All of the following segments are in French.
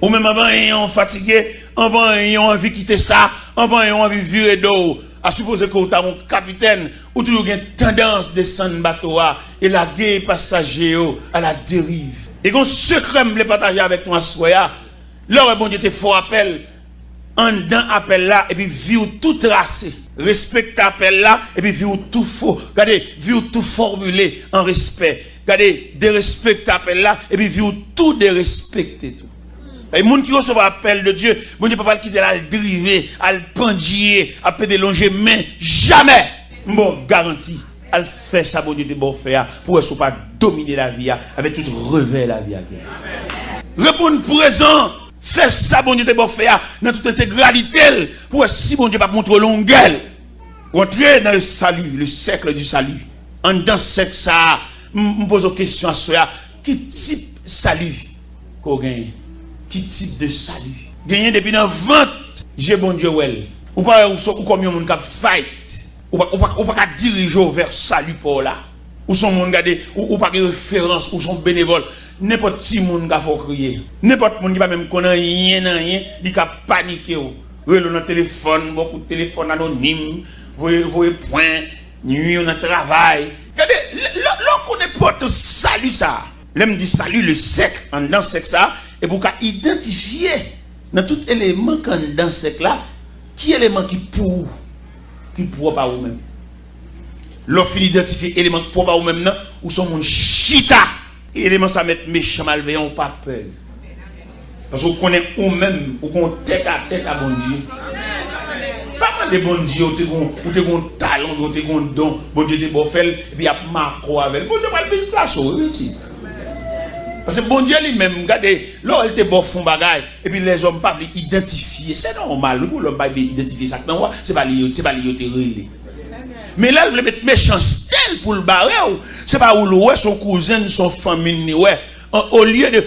Ou même avant, ayant fatigué, avant, ayant envie de quitter ça, avant, ayant envie de virer d'eau. À supposer que tu as un capitaine, ou toujours une tendance de descendre bateau et la guerre passager à la dérive. Et qu'on secret me partager avec toi, soya. Là, bon Dieu te faut appel, en dedans appel là, et puis vivre tout tracé. Respecte appel là, et puis vivre tout faux. Regardez, vivre tout formulé en respect. Regardez, de respecter appel là, et puis vivre tout de respecter tout. Et les gens qui reçoivent l'appel de Dieu, bon Dieu ne peut pas le quitter à le driver, à le pendier, à le délonger, mais jamais. Bon, garantie, à le faire ça, bon Dieu te bon faire, pour ne pas dominer la vie, avec tout revers la vie. Répondre présent, faire ça, bon Dieu te bon faire, dans toute intégralité, pour si bon Dieu pas montrer longueur, entrer dans le salut, le cercle du salut. En dans ce cercle, ça, je me pose une question à soi, quel type de salut qu'on gagne? Qui type de salut? Gagner depuis dans 20 j'ai bon Dieu well. Ou pas ou comme un monde qui fight. Ou pas diriger vers salut pour là. Ou son monde garder ou pas de référence ou son bénévole. N'importe qui monde qui faut crier. N'importe monde qui pas même connaît rien, il a paniquer ou. Relou dans téléphone, beaucoup de téléphone anonyme, voyez point, nuit on a travail. Regardez, l'on connaît pas tout salut ça. L'aime dit salut le sec en dans sec ça. Et pour identifier dans tout élément qu'on dans ce là, qui élément qui pour pas ou même. L'offre identifier élément pour pas ou même non, ou son monde chita. Élément ça mettre méchant malveillant ou pas peur. Parce qu'on connaît ou même ou qu'on tête à bon Dieu. Pas mal de bon Dieu ou t'es un talent, ou t'es un don, bon Dieu t'es bon fait et puis a marqué avec. Bon Dieu pas le place au retire. Parce que bon Dieu lui-même, regardez, là il était bon fond bagaille, et puis les hommes pas l'identifier. C'est normal, pour l'homme pas identifier ça. C'est pas lié, c'est relé. Mais là, il veut mettre méchanceté pour le barrer. C'est pas où ouais, son cousin, son famille, ouais. Au lieu de.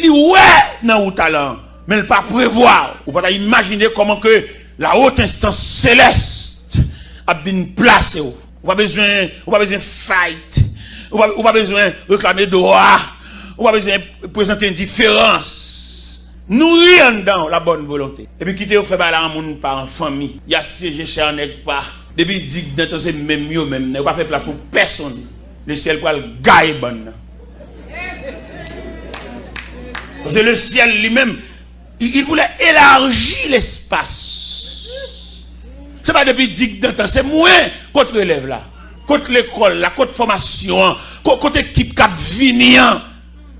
Ouais, dans le talent. Mais il ne pas prévoir. Ou pas imaginer comment que la haute instance céleste a bien placée. Ou pas besoin de fight. Ou pas besoin de réclamer droit. On va besoin de présenter une différence. Nourrir dans la bonne volonté. Et puis quitter au fait par un monde par en famille. Il y a siégé chez un nègre pas. Depuis dit que c'est même mieux même. Ne pas faire place pour personne. Le ciel pour le gagne bon. Parce que le ciel lui-même, il voulait élargir l'espace. C'est pas depuis dit que c'est moins contre l'élève là. Contre l'école, la contre formation, contre équipe cap vignan.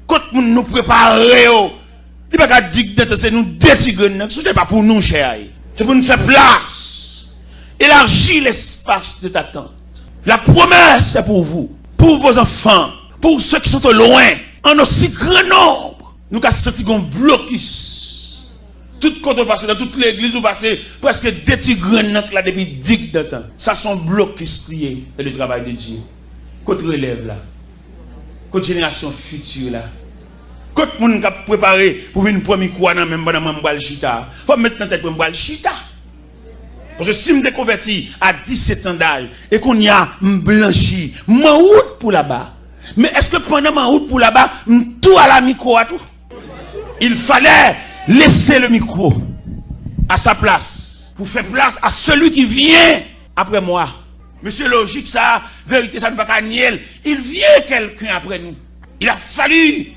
Quand nous préparons, il n'y a pas de dire que c'est nous détigrer, ce n'est pas pour nous, cher. C'est pour nous faire place. Élargir l'espace de ta tente. La promesse, c'est pour vous, pour vos enfants, pour ceux qui sont au loin, en aussi grand nombre. Nous avons senti un blocus. Tout quand on passe dans toute l'église, on passe presque détigrer là depuis 10 ans. Ça, sont blocus liés et le travail de Dieu. Contre relève là. Contre génération future là. Quand moun k'ap préparé pour une première quoi dans même pendant m'bal chita. Faut mettre dans tête m'bal chita. Parce que si me converti à 17 ans d'âge et qu'on y a blanchi, m'en route pour là-bas. Mais est-ce que pendant ma route pour là-bas, tout à la micro à tout? Il fallait laisser le micro à sa place pour faire place à celui qui vient après moi. Monsieur logique ça, vérité ça ne va pas nier. Il vient quelqu'un après nous. Il a fallu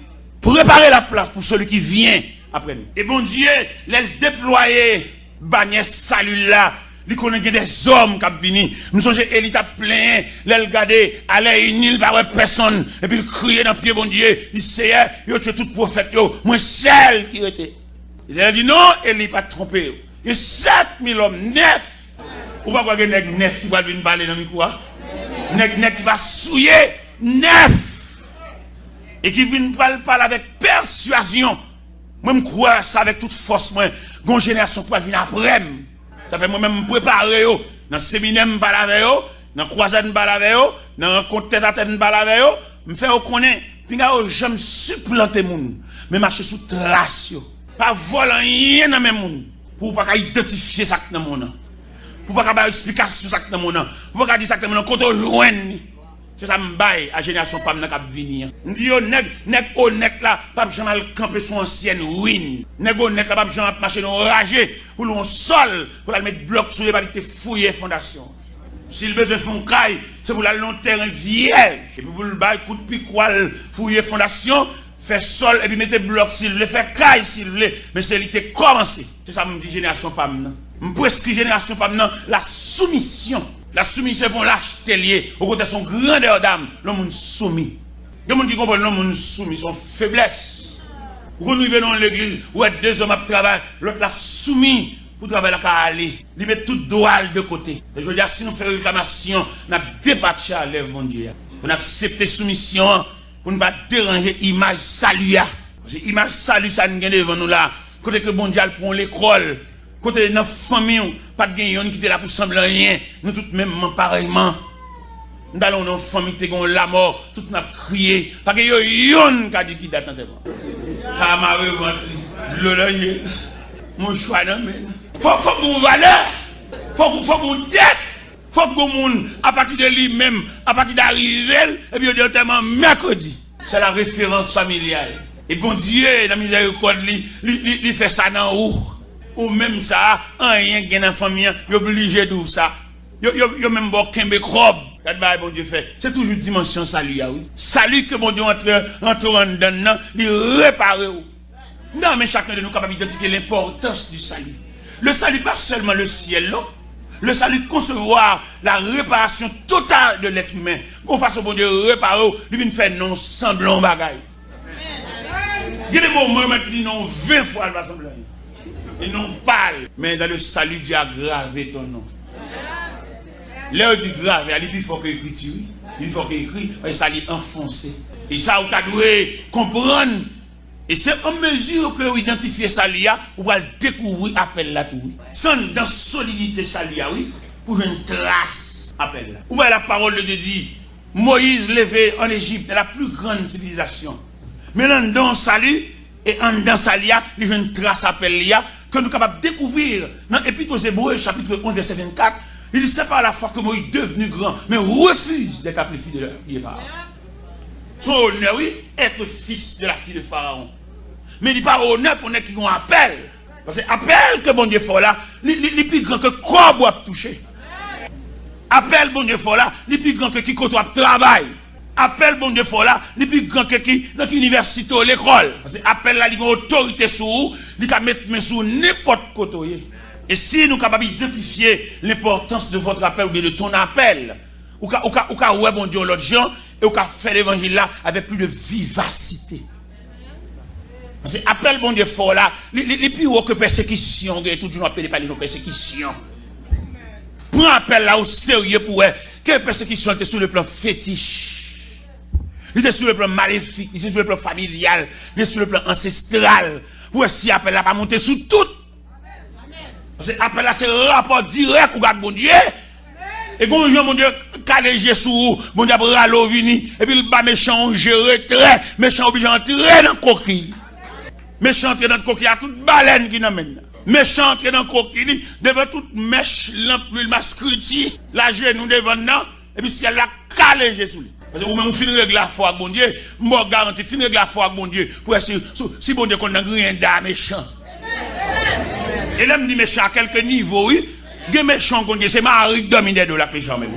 préparer la place pour celui qui vient après nous. Et bon Dieu, les déployer bannière salut là. Il connaît des hommes qui viennent. Nous sommes élite à plein. Les regarder, aller une île par personne. Et puis crier dans le pied, bon Dieu. Il sait, il a tué tout prophète. Moi, celle qui était. Il a dit non, il n'est pas trompé. Il y a 7000 hommes, 9. Ou pas quoi que nèg 9 qui va venir parler dans le micro. Nèg qui va souiller 9. Et qui vient parler avec persuasion. Moi, je crois ça avec toute force. Moi, une génération qui va venir après. Ça fait moi-même me préparer. Dans le séminaire, je parle avec eux. Dans la croisade, je parle avec eux. Dans la rencontre tête à tête, je parle avec eux. Je fais reconnaître. Puis, je me supplanter les gens. Mais marcher sous trace. Pas voler rien dans mes gens. Pour ne pas identifier ça dans mon nom. Pour ne pas avoir explication ça dans mon nom. Pour ne pas dire ça dans mon nom. Quand on joue. C'est ça m'baille à génération pas n'a cap venir. M'di yo nèg honnête là, pas jamais camper son ancienne ruine. Nèg honnête là pas jamais marcher dans ragé pour l'on sol pour la mettre bloc sur les pas fouiller fondation. S'il besoin font caille, c'est pour la long terrain vierge. Et puis pour le bail coup de piquoile fouiller fondation, faire sol et puis mettre bloc s'il veut, faire caille s'il veut, mais c'est l'été commencé. C'est ça me dit génération pas maintenant. Me prescrit génération pas maintenant la soumission. La soumission pour l'acheter lié au côté son grandeur d'âme, le monde soumis. Le monde qui comprend le monde soumis, son faiblesse. Quand nous venons dans l'église, où est deux hommes à travailler, l'autre l'a soumis pour travailler la aller. Il met tout droit de côté. Et je veux dire, si nous faisons réclamation, nous avons débattu à l'œuvre, mon Dieu. Pour accepter soumission, pour ne pas déranger l'image salut. Parce que l'image salut, ça nous gagne devant nous là. Côté que bon Dieu pour l'école. Côté de notre famille, pas de gagnant qui était là pour sembler rien. Nous tous même pareillement. Nous allons dans une famille qui a la mort, tout nous crié. Parce que yon qui a dit qui date en tellement. Ça m'a revendu. Mon choix, non, mais. Faut que vous valeur. Faut que vous tête. Faut que vous, à partir de lui-même, à partir d'arriver, et puis au tellement mercredi. C'est la référence familiale. Et bon Dieu, dans la miséricorde, il fait ça dans où? Ou même ça, rien qui est dans la famille, il est obligé de ça. Il y a même bon kembe krob. Bon Dieu fait. C'est toujours dimension salut, oui. Salut que bon Dieu entre en dedans, il répare. Non, mais chacun de nous est capable d'identifier l'importance du salut. Le salut, pas seulement le ciel, là. Le salut, concevoir la réparation totale de l'être humain. Pour façon bon Dieu réparer, lui vient faire non semblant bagaille. Il y a des moments où il dit non 20 fois le semblant. Et non parle, mais dans le salut, Dieu a gravé ton nom. Là, il dit gravé, il faut qu'il écrit, il faut qu'il écrit, et ça lui enfoncé. Et ça, vous devez comprendre. Et c'est en mesure que vous identifiez ça, vous allez découvrir l'appel là tout. Sans dans solidité ça, oui, pour une trace appel là. Vous voyez la parole de Dieu dit, Moïse levé en Égypte, la plus grande civilisation. Maintenant, dans salut, et en dans salia, il y a une trace appel là, que nous sommes capables de découvrir dans l'Épître aux Hébreux, chapitre 11, verset 24. Il dit, c'est pas la fois que Moïse est devenu grand, mais refuse d'être appelé fils de la fille de Pharaon. Son honneur, oui, être fils de la fille de Pharaon. Mais il n'est pas honneur pour nous qui ont appel. Parce que appel que bon Dieu fait là, il est plus grand que quoi doit toucher. Appel bon Dieu fait là, il est plus grand que qui côtoie travail. Appel bon Dieu fait là, il est plus grand que qui dans l'université ou l'école. Parce que appel là, il a une autorité sur vous, il peut mettre main sur n'importe côté. Et si nous sommes capables d'identifier l'importance de votre appel ou de ton appel, ou qu'à ouais bon Dieu l'autre gens, et ou qu'à faire l'évangile là avec plus de vivacité. Parce que appel bon Dieu fort là, les plus haut que persécution, tout le monde appelle par les persécutions. Prends appel là au sérieux pour que persécution était sur le plan fétiche. Il était sur le plan maléfique, il était sur le plan familial, il était sur le plan ancestral. Pour si appel là pas monter sous tout. Parce que appel là c'est rapport direct avec bon Dieu. Et quand mon Dieu calégé sous bon Dieu râle vini et puis le bas méchant gérer très méchant obligé d'entrer dans coquille. Méchant entrer dans coquille à toute baleine qui n'amène. Méchant entrer dans coquille devant toute mèche l'huile mascruti la genou devant non et puis si elle a calégé sous lui. Parce que vous même finir régler la foi avec bon Dieu, moi garantis finir régler la foi avec bon Dieu pour si bon Dieu qu'on n'a rien d'âme méchant. Et là me dit méchant à quelques niveaux oui. Les méchants, c'est Marie dominé de la méchant même.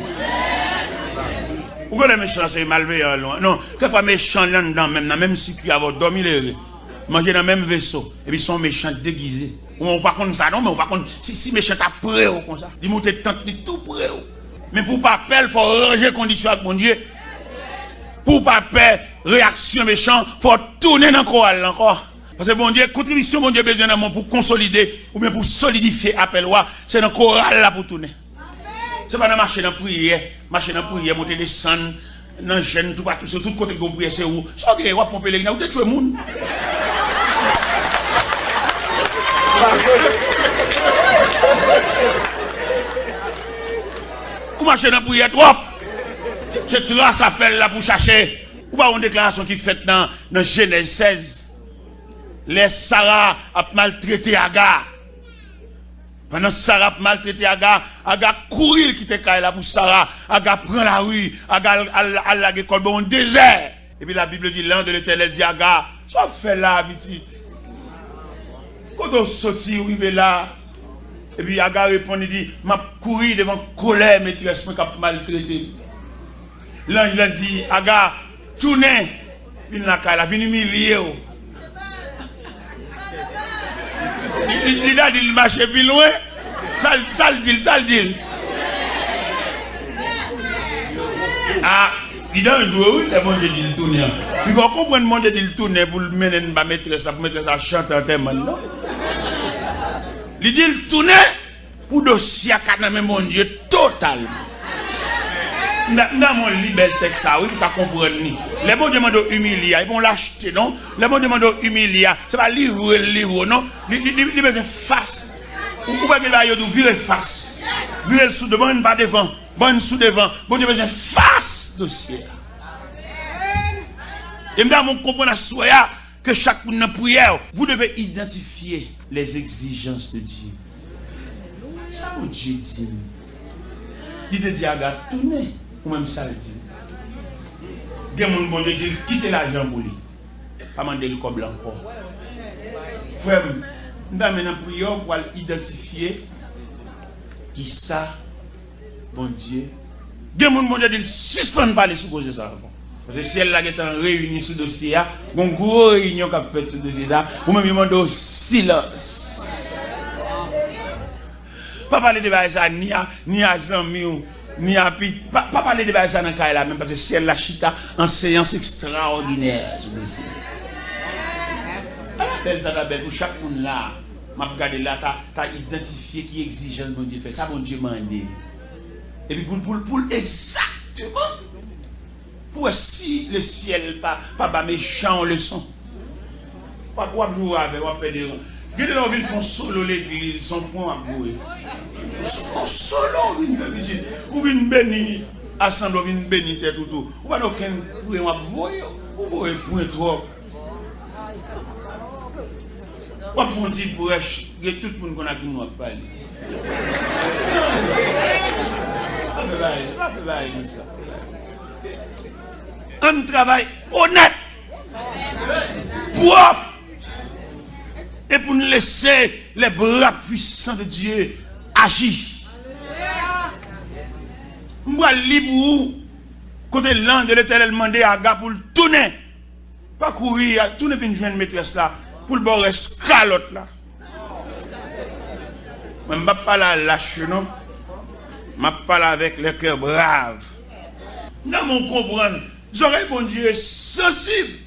Pourquoi les méchants, c'est malveillant? Non, quelquefois méchants là-dedans, même si tu as dormi les manger dans le même vaisseau, et puis ils sont méchants déguisés. On pas contre ça, non, mais on pas contre si méchant à près comme ça. Ils montent tant de tout près. Mais pour pas peur, il faut ranger conditions avec mon Dieu. Pour pas peur, réaction méchant, il faut tourner dans le chorale encore. Parce que bon Dieu, contribution, bon Dieu, besoin d'un pour consolider ou bien pour solidifier appel, c'est dans le choral là pour tourner. C'est pas dans marcher dans la prière, monter des descendre, dans le jeûne, tout partout, sur tout côté que vous priez, c'est où? C'est ok, vous avez pompé les gens, vous avez tué le monde. Vous marchez dans la prière trop. C'est trace appel là pour chercher. Ou pas une déclaration qui est faite dans Genèse 16. Les Sarah a maltraité Agar. Pendant que Sarah maltraité Aga courir qui te là pour Sarah, Aga prend la rue, Aga à l'école dans le désert. Et puis la Bible dit, l'un de l'Éternel dit Aga, tu vas faire là, petite. Quand on sortit, arrivé là, et puis Aga répond, il dit, m'a couru devant colère, maîtresse, qui a maltraité. L'ange il a dit, Aga, tournez, il a venu humilier. Il a dit, il marche plus loin. Ça le dit. Ah, il a un jour, il a demandé de tourner. Puis vous comprenez, demandé de tourner pour le mener ma maîtresse, pour mettre ça chanter en thème, non? Il dit, il tourne pour dossier à mon Dieu, totalement. Dans mon libère texte, ça, oui, tu ne comprends pas. Les bons demandent humilier, ils vont l'acheter, non? Les bons demandent humilier, c'est pas lire, non? Ils besoin face. Ou pas qu'il va y virer face. Virer sous devant, pas devant. Bonne sous devant. Bon Dieu besoin face dossier. Et maintenant, on comprend à soi que chaque une prière, vous devez identifier les exigences de Dieu. Ça, mon Dieu dit. Il te dit, regarde, tournez. Ou même ça le dit. Il y a mon bon Dieu dit, quittez l'argent pour lui. Pas demander le comme encore. Frère, nous avons maintenant prière pour identifier qui ça, bon Dieu. Il y a mon bon Dieu dit, suspend pas les supposés ça. Parce que si elle est en réunie sous le dossier, il y a une grosse réunion qui a fait sur le dossier, ou même il demande silence. Pas parler de ça ni à Zami, ni à Pi. Pas parler de ça dans le cas là, même parce que si elle la chita en séance extraordinaire sur le dossier. Belle ça belle pour chaque monde là. M'a regardé là, t'as identifié qui exigence bon Dieu fait. Ça bon Dieu m'a dit. Et puis pour exactement. Pour si le ciel pas méchant en leçon. Pas quoi jouer avec, on fait des. Gardez là, ils font solo l'église, son point à jouer. Solo, ou une béni, assemble, une béni, tout. Ou pas aucun point à jouer, ou vous un point trop. Ou pas font dire pour tout le monde qu'on a qui nous a parlé. Ça fait bailler comme ça. Un travail honnête, propre, et pour nous laisser les bras puissants de Dieu agir. Moi, libre, côté l'an de l'Éternel demandé à Aga pour le tourner, pas courir, tourner pour une jeune maîtresse là, pour le bord escalote là. Je ne vais pas parler lâche, non? Je vais parler avec le cœur brave. Nous mon comprendre. J'aurais bon Dieu sensible.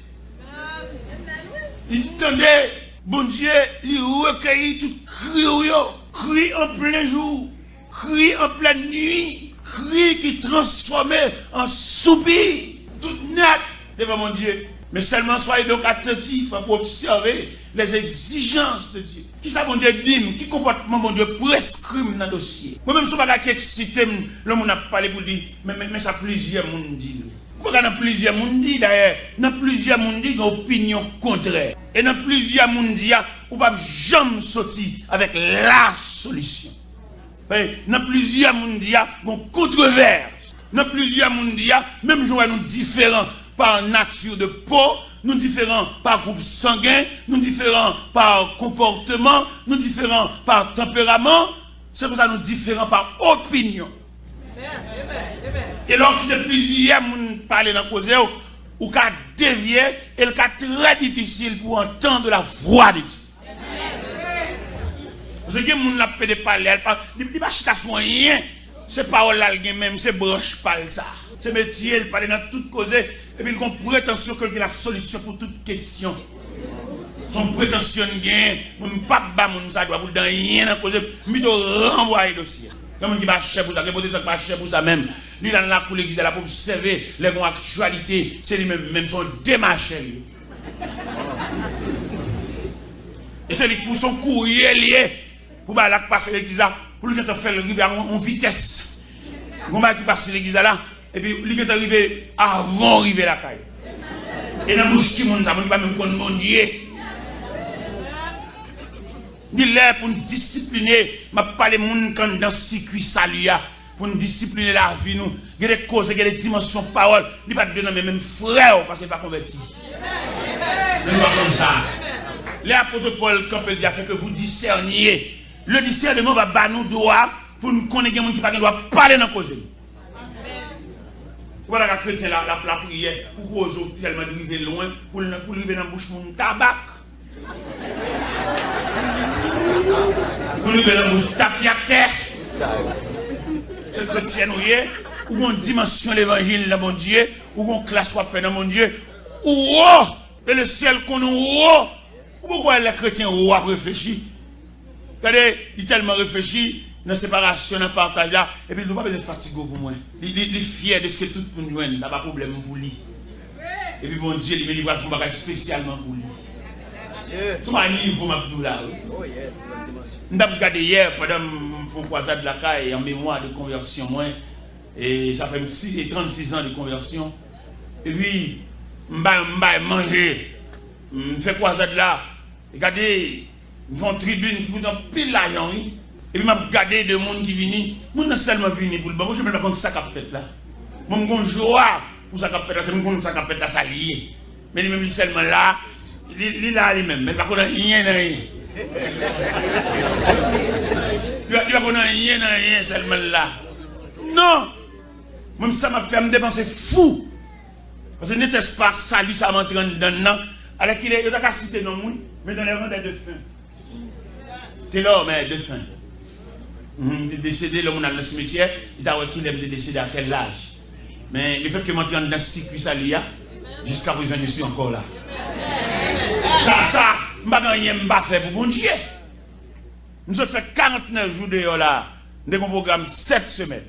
Il tendait, bon Dieu, il recueillit tout cri en plein jour, cri en pleine nuit, cri qui transformait en soupir, tout net devant mon Dieu. Mais seulement soyez donc attentifs pour observer les exigences de Dieu. Qui ça, mon Dieu, dit, qui comportement, mon Dieu, prescrit dans le dossier. Moi-même, je ne sais pas qui excité, le monde a parlé pour dire, mais ça plusieurs monde dit. Dans plusieurs monde dit d'ailleurs, dans plusieurs monde dit une opinion contraire. Et dans plusieurs monde dit, on ne va jamais sortir avec la solution. Dans plusieurs monde dit, une controverse. Dans plusieurs monde dit, même si nous différents par nature de peau, nous différents par groupe sanguin, nous différents par comportement, nous différents par tempérament, c'est pour ça que nous différents par opinion. Et lorsque plusieurs personnes parlent dans la cause, ou qu'à dévier, et le cas très difficile pour entendre la voix de Dieu. Parce que les gens qui parlent, ils ne parlent pas rien. C'est pas là même, c'est branche parle ça. C'est métier, il parle dans toute cause, et puis ils ont prétention qu'il y a la solution pour toute question. Son prétention gain, mon papa, mon ça doit vous dans rien dans cause, mais de renvoyer le dossier. Comme on dit, pas cher pour ça, c'est pas cher pour ça même. Lui, dans la cour l'église, là, pour observer les bonnes actualités, c'est lui-même, même son démarché. Et c'est lui pour son courrier lié, pour passer l'église là, pour lui faire arriver en vitesse. On va passer l'église là, et puis lui est arrivé avant d'arriver la caille. Et dans la bouche qui monte, ça ne va même pas mon Dieu. Il est pour nous discipliner. Je parle de monde quand dans le circuit salut pour nous discipliner la vie. Nous. Il y a des causes, il y a des dimensions de parole. Il n'y a pas de même frère parce qu'il n'est pas converti. Nous ne pas comme ça. L'apôtre Paul, quand il dit, fait que vous discerniez. Le discernement va battre nous droit pour nous connaître des gens qui ne doivent pas parler dans la cause. Voilà la chrétien la prière pour cause tellement arriver loin pour arriver dans la bouche mon tabac. Pour arriver dans la bouche tapiateur. C'est chrétien ou une dimension de l'évangile dans mon Dieu ou une classe soit fait dans mon Dieu ou et le ciel qu'on nous pourquoi les chrétiens ont réfléchi. Regardez, il tellement réfléchi dans la séparation, dans le partage là, et puis il ne doit pas être fatigué pour moi. Il est fier de ce que tout le monde il n'a pas de problème pour lui. Et puis mon Dieu, il va faire un bagage spécialement pour lui. Tout un niveau, Mabdoula. Nous avons regardé hier, pendant mon croisade de la caille, en mémoire de conversion, moi, et ça fait 36 ans de conversion. Et puis, je vais manger, je fais croisade là, regardez, une tribune qui vous donne pile l'argent, oui. Et puis, je regarde des gens qui viennent. Je ne seulement venir pour le bon. Je ne sais pas ça qu'a fait là. Je me joie pour ça qu'a fait là. C'est mon ça qu'a fait là, ça lié. Mais lui-même, seulement là, il est là lui-même. Mais il ne va pas rien dans rien. Il ne va pas rien dans rien seulement là. Non! Même ça m'a fait me dépenser fou. Parce que n'était-ce pas salut, ça m'entraîne dedans. Alors qu'il est, il a cité non, mais dans les rangs des défunts. T'es là, mais défunt. Il est décédé, l'homme dans le cimetière, il a dit qu'il est décédé à quel âge. Mais le fait que je m'entraîne dans ce circuit salia, jusqu'à présent, je suis encore là. Ça, je ne vais pas faire pour bon Dieu. Nous avons fait 49 jours de là, de mon programme 7 semaines.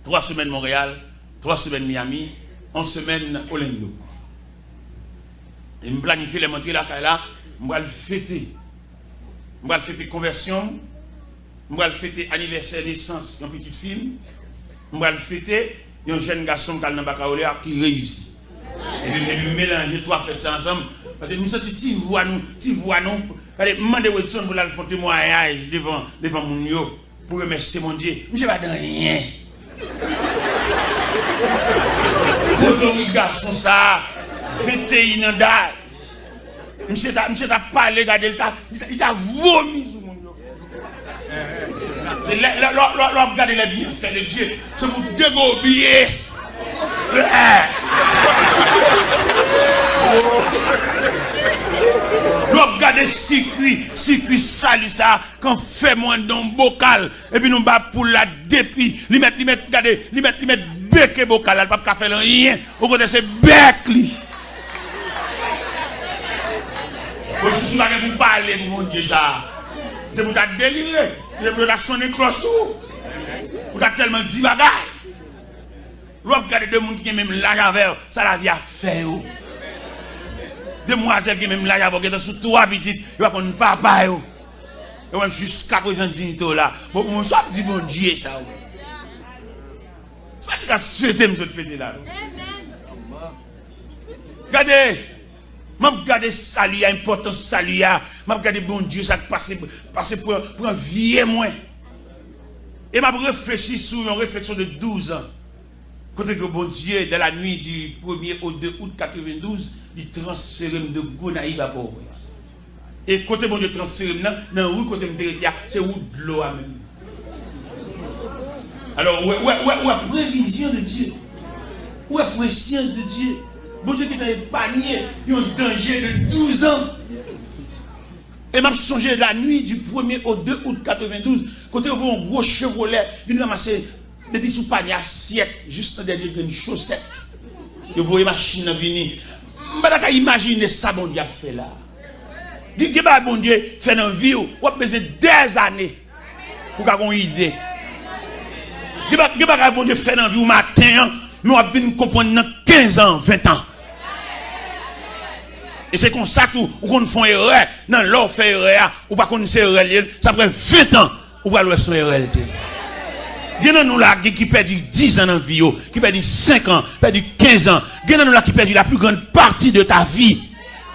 3 semaines Montréal, 3 semaines Miami, 1 semaine Orlando. Et je planifie les montrer là, je vais le fêter. Je vais fêter conversion, je vais fêter anniversaire de naissance d'une petite fille, je vais fêter un jeune garçon qui a baccalauréat qui réussit. Et puis mélanger 3 fêtes ensemble. Parce que nous sommes petits voix nous. Allez, demandez Wilson pour faire un témoignage devant mon yo pour remercier mon Dieu. Je ne vais pas dans rien. Votre garçon, ça, fêter inondable. Monsieur t'a parlé, regardez, il t'a vomi sur mon dos. Regardez les bienfaits de Dieu. C'est pour dégobiller. Regardez circuit salut ça, quand fait moins dans bocal, et puis nous bat pour la depuis, lui mettre, regardez, lui mettre bec bocal, elle pas faire rien, au côté c'est bec lui. Si vous parlez, mon Dieu, ça. C'est pour ta délirer. C'est pour ta sonner crossou. Pour ta tellement dit bagaille. Vous regardez deux gens qui ont même l'argent avec, ça la vie a fait. Demoiselles qui ont même l'argent avec, sous 3 petites, ils vont connaître papa. Et même jusqu'à présent, dignité là. Bon, on soit dit bon Dieu, ça. C'est pas que tu as souhaité me fêter là. Regardez. Je regarde salut, l'importance salut, je regarde bon Dieu, ça passe pour un vieux moins. Et je réfléchi sur une réflexion de 12 ans. Quand que bon Dieu, dans la nuit du 1er au 2 août 92, il transfère de Gonaïve à Port-au-Prince. Et quand bon Dieu transfère, dans la rue, c'est où de l'eau à même. Alors, où est prévision de Dieu? Où est préscience de Dieu? Bon Dieu qui t'a épargné, il y a un danger de 12 ans. Et m'a songé la nuit du 1er au 2 août 92, quand on voit un gros Chevrolet, il ramasse depuis sous panier assiette, juste derrière une chaussette. Et vous voyez machine venir. Je ne peux pas imaginer ça, bon Dieu a fait là. Dites que bon Dieu fait dans la vie, on a besoin des années pour avoir une idée. Dites que bon Dieu fait dans la vie au matin, mais on a besoin de comprendre dans 15 ans, 20 ans. Et c'est comme ça tout, on fait erreur, dans l'or fait erreur, ou pas qu'on sait erreur, ça prend 20 ans, ou pas le son erreur. Il y en a nous là qui perdent 10 ans dans la vie, qui perdent 5 ans, qui perdent 15 ans. Il y en a nous là qui perdent la plus grande partie de ta vie.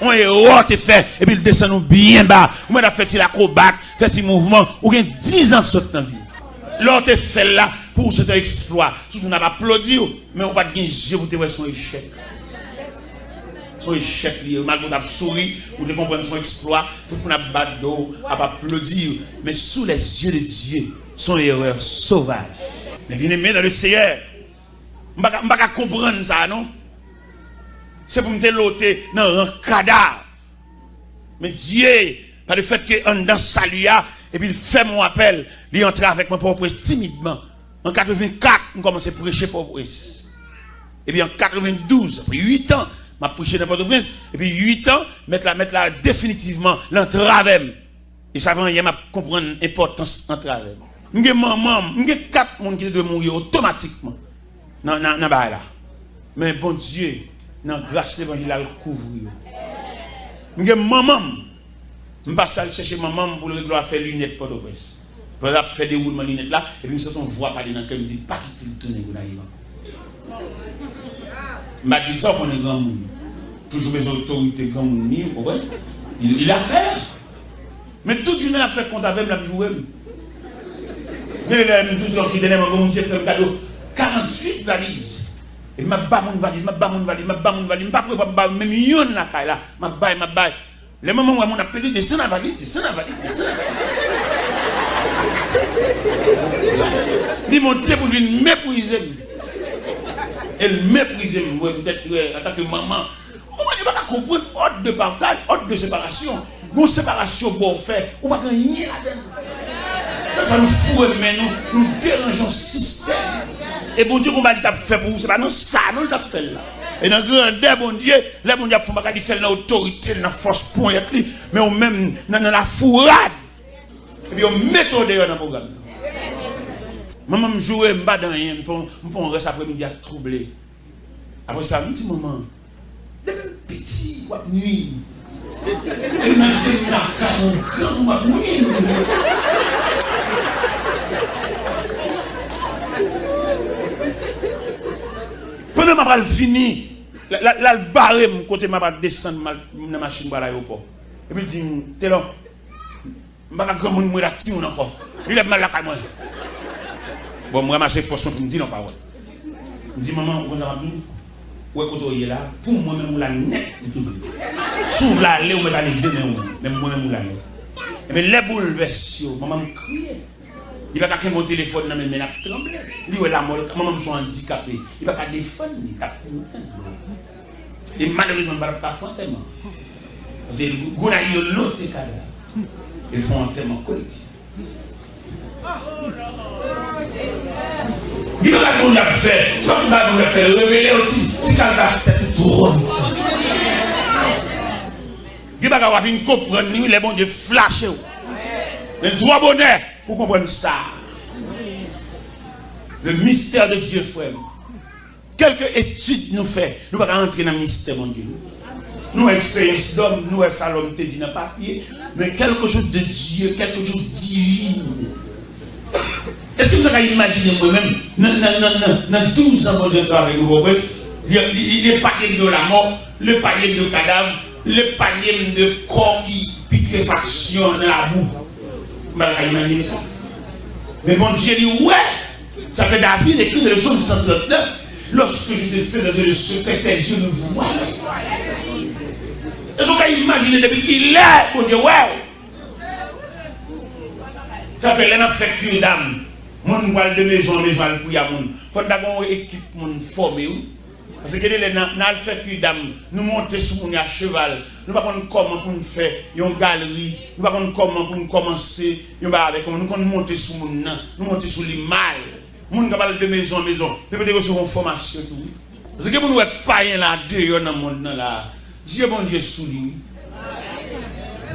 On erreur te fait et puis il descend nous bien bas. On a fait l'acrobate, fait ce mouvement, ou bien 10 ans saute dans la vie. L'autre fait là pour cet exploit. Tout on a applaudi, mais on va pas gagner pour te voir son échec. Son échec lié, malgré qu'on a souri, ou de comprendre son exploit, tout le monde a battu d'eau, a applaudir, mais sous les yeux de Dieu, son erreur sauvage. Mais bien aimé dans le Seigneur, je ne peux pas comprendre ça, non? C'est pour me déloter dans un cadavre. Mais Dieu, par le fait que dans salut, et puis il fait mon appel, il entre avec mon propre timidement. En 84, on commence à prêcher Port-au-Prince. Et puis en 92, après 8 ans, je prêché dans Port-au-Prince. Et puis 8 ans, mettre là définitivement l'entravem. Et ça va y comprendre l'importance de l'entravem. Je suis maman, je suis 4 personnes qui doivent mourir automatiquement. Dans là. Mais bon Dieu, dans grâce de l'évangile, il a couvert. Je suis maman. Je passe à chercher maman pour le gloire faire lunettes Port-au-Prince. Pour faire des roulements de lunettes là, et puis on voit pas dans le cœur, me dit pas quitter le tourner pour l'arriver. Je m'a dit ça pour les grands monde. Toujours mes autorités grands monde, il a fait. Mais tout le monde a fait compte avec la jouer. Il y a tout le monde qui donne mon Dieu fait un cadeau. 48 valises. Et m'a bas mon valise, m'a bas mon valise, m'a bas mon valise, m'a pas prévoir même yon la caille là, m'a bas. Les moments où on a pété descend la valise, descend la valise. Il montait pour lui mépriser. Elle méprise, peut-être en tant que maman. On ne va pas comprendre ordre de partage, ordre de séparation. Une séparation pour faire, on va gagner là-dedans. Ça nous fout, mais nous dérangeons le système. Et bon Dieu, qu'on va dire fait pour vous, c'est pas non ça, nous le fait là. Et dans le grandeur, bon Dieu, les bon Dieu, il faut pas faire l'autorité, la force pour être mais on même dans la fourrade. Et puis on met au dehors dans le programme. Maman me joue, je me bats dans rien, je fais un reste après-midi à troubler. Après ça, je me dis, maman, de petit, ou à nuit. Et même de la caron, ou à nuit. Pendant que je vais finir, la barre, côté je vais descendre dans la machine à l'aéroport. Et puis je dis, t'es là, je ne vais pas grand monde mourir là-dessus encore. Il est mal là quand même. Bon, je ramasse forcément pour me dire non parole. Je dis, maman, on va dire, où est-ce que tu es là? Pour moi-même, la net. Sous la lait, on va aller demain, même moi-même, la lait. Mais les bouleversions, maman me criait. Il va pas qu'à mon téléphone, mais il a tremblé. Il dit, la molle, maman me sont handicapé. Il va pas défendre, et malheureusement, il ne va pas faire un tellement. Parce que vous avez l'autre cadavre. Ils font un tellement collectif. Il va nous la faire, ça va nous la faire révéler aussi. Si ça va faire trop ici. Il va avoir une comprendre, les bons Dieu flasher. Mais trois bonheurs pour comprendre ça. Le mystère de Dieu, frère. Quelques études nous fait, nous ne pouvons pas entrer dans le mystère, mon Dieu. Nous, expérience d'homme, nous, Salom, te dit dans le papier, mais quelque chose de Dieu, quelque chose de divin. Est-ce que vous avez imaginé moi-même, dans 12 ans de travail, les paquets de la mort, le panier de cadavre, le panier de corps qui putréfaction dans la boue. Vous avez imaginé ça? Mais mon Dieu dit, ouais, ça fait David écrit le psaume 139, lorsque je te fais dans le secret, tes yeux me voient. Est-ce que vous avez imaginé depuis qu'il est, mon Dieu, ouais. Ça fait l'un fait que d'âme. Mon voile de maison en maison pour y a mon. Faut d'abord une équipe mon formé. Parce que les dans le fait que d'âme, nous monter sur mon cheval. Nous pas comment pour nous faire une galerie. Nous pas comment pour nous commencer. Nous pas avec nous monter sur mon nous monter sur les mal. Mon capable de maison en maison. Peut-être recevoir une formation tout. Parce que nous être païen là dehors dans le monde là. Dieu bon Dieu sous lui.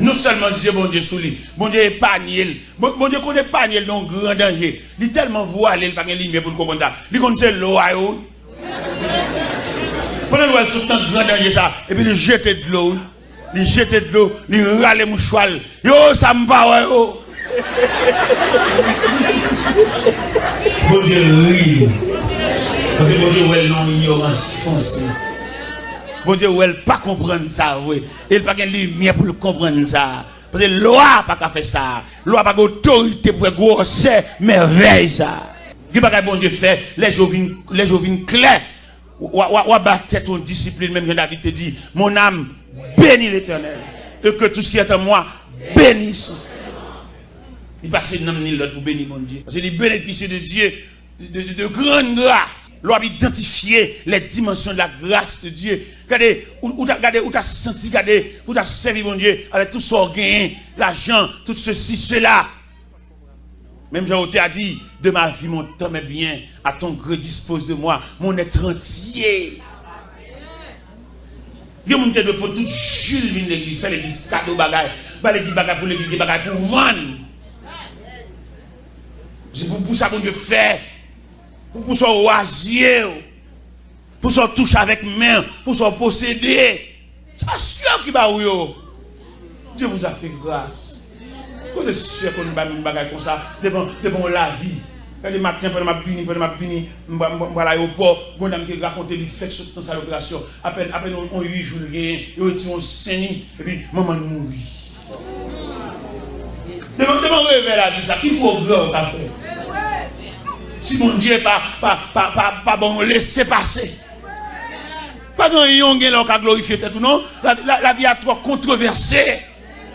Non seulement Dieu bon Dieu sous lui, bon Dieu épargne. Bon Dieu connaît épargne dans un grand danger. Il tellement voilé, il n'a pas de lumière pour comprendre ça. Il connaît l'eau à eau. Pendant qu'il est dans un grand danger ça, et puis il jette de l'eau. Il jette de l'eau, il râle les mouchoirs. Yo, ça me va, oh. Bon Dieu rit. Parce que bon Dieu, ouais, non, ignorance foncée. Bon Dieu, elle pas comprendre ça, oui. Elle pas de lumière pour comprendre ça. Parce que loi pas qu'à faire ça. Loi pas d'autorité pour grosser merveille ça. Qui pas bon Dieu fait, les jours viennent clairs. Ou battre ton discipline, même Jean David te dit, mon âme bénit l'Éternel. Et que tout ce qui est en moi bénisse. Il passe dans l'autre pour bénir mon Dieu. Parce que les bénéficier de Dieu de grande grâce. L'on a identifié les dimensions de la grâce de Dieu. Regardez, où tu as senti, regardez, où tu as servi mon Dieu avec tout son gain, l'argent, tout ceci, cela. Même Jean a dit, de ma vie, mon temps est bien, à ton gré dispose de moi, mon être entier. Il y a des gens qui ont tout Jules l'église, c'est l'église cadeau bagaille, pas l'église bagaille pour l'église bagaille pour vendre. C'est pour ça qu'on Dieu fait. Pour son oisier, pour son touche avec main, pour son posséder. C'est sûr qu'il va où Dieu vous a fait grâce. Vous êtes sûr qu'on ne va pas faire comme ça devant la vie. Quand le matin, pendant ma puni, je vais à l'aéroport, je vais raconter les faits dans sa opération. Après 8 jours, il retire un saigné, et puis maman mourit. Devant réveil la vie, ça, qui progrès qu'a fait? Si mon Dieu pas bon, laissez passer. Pas grand yon qui a glorifié tout non. La vie a trop controversée.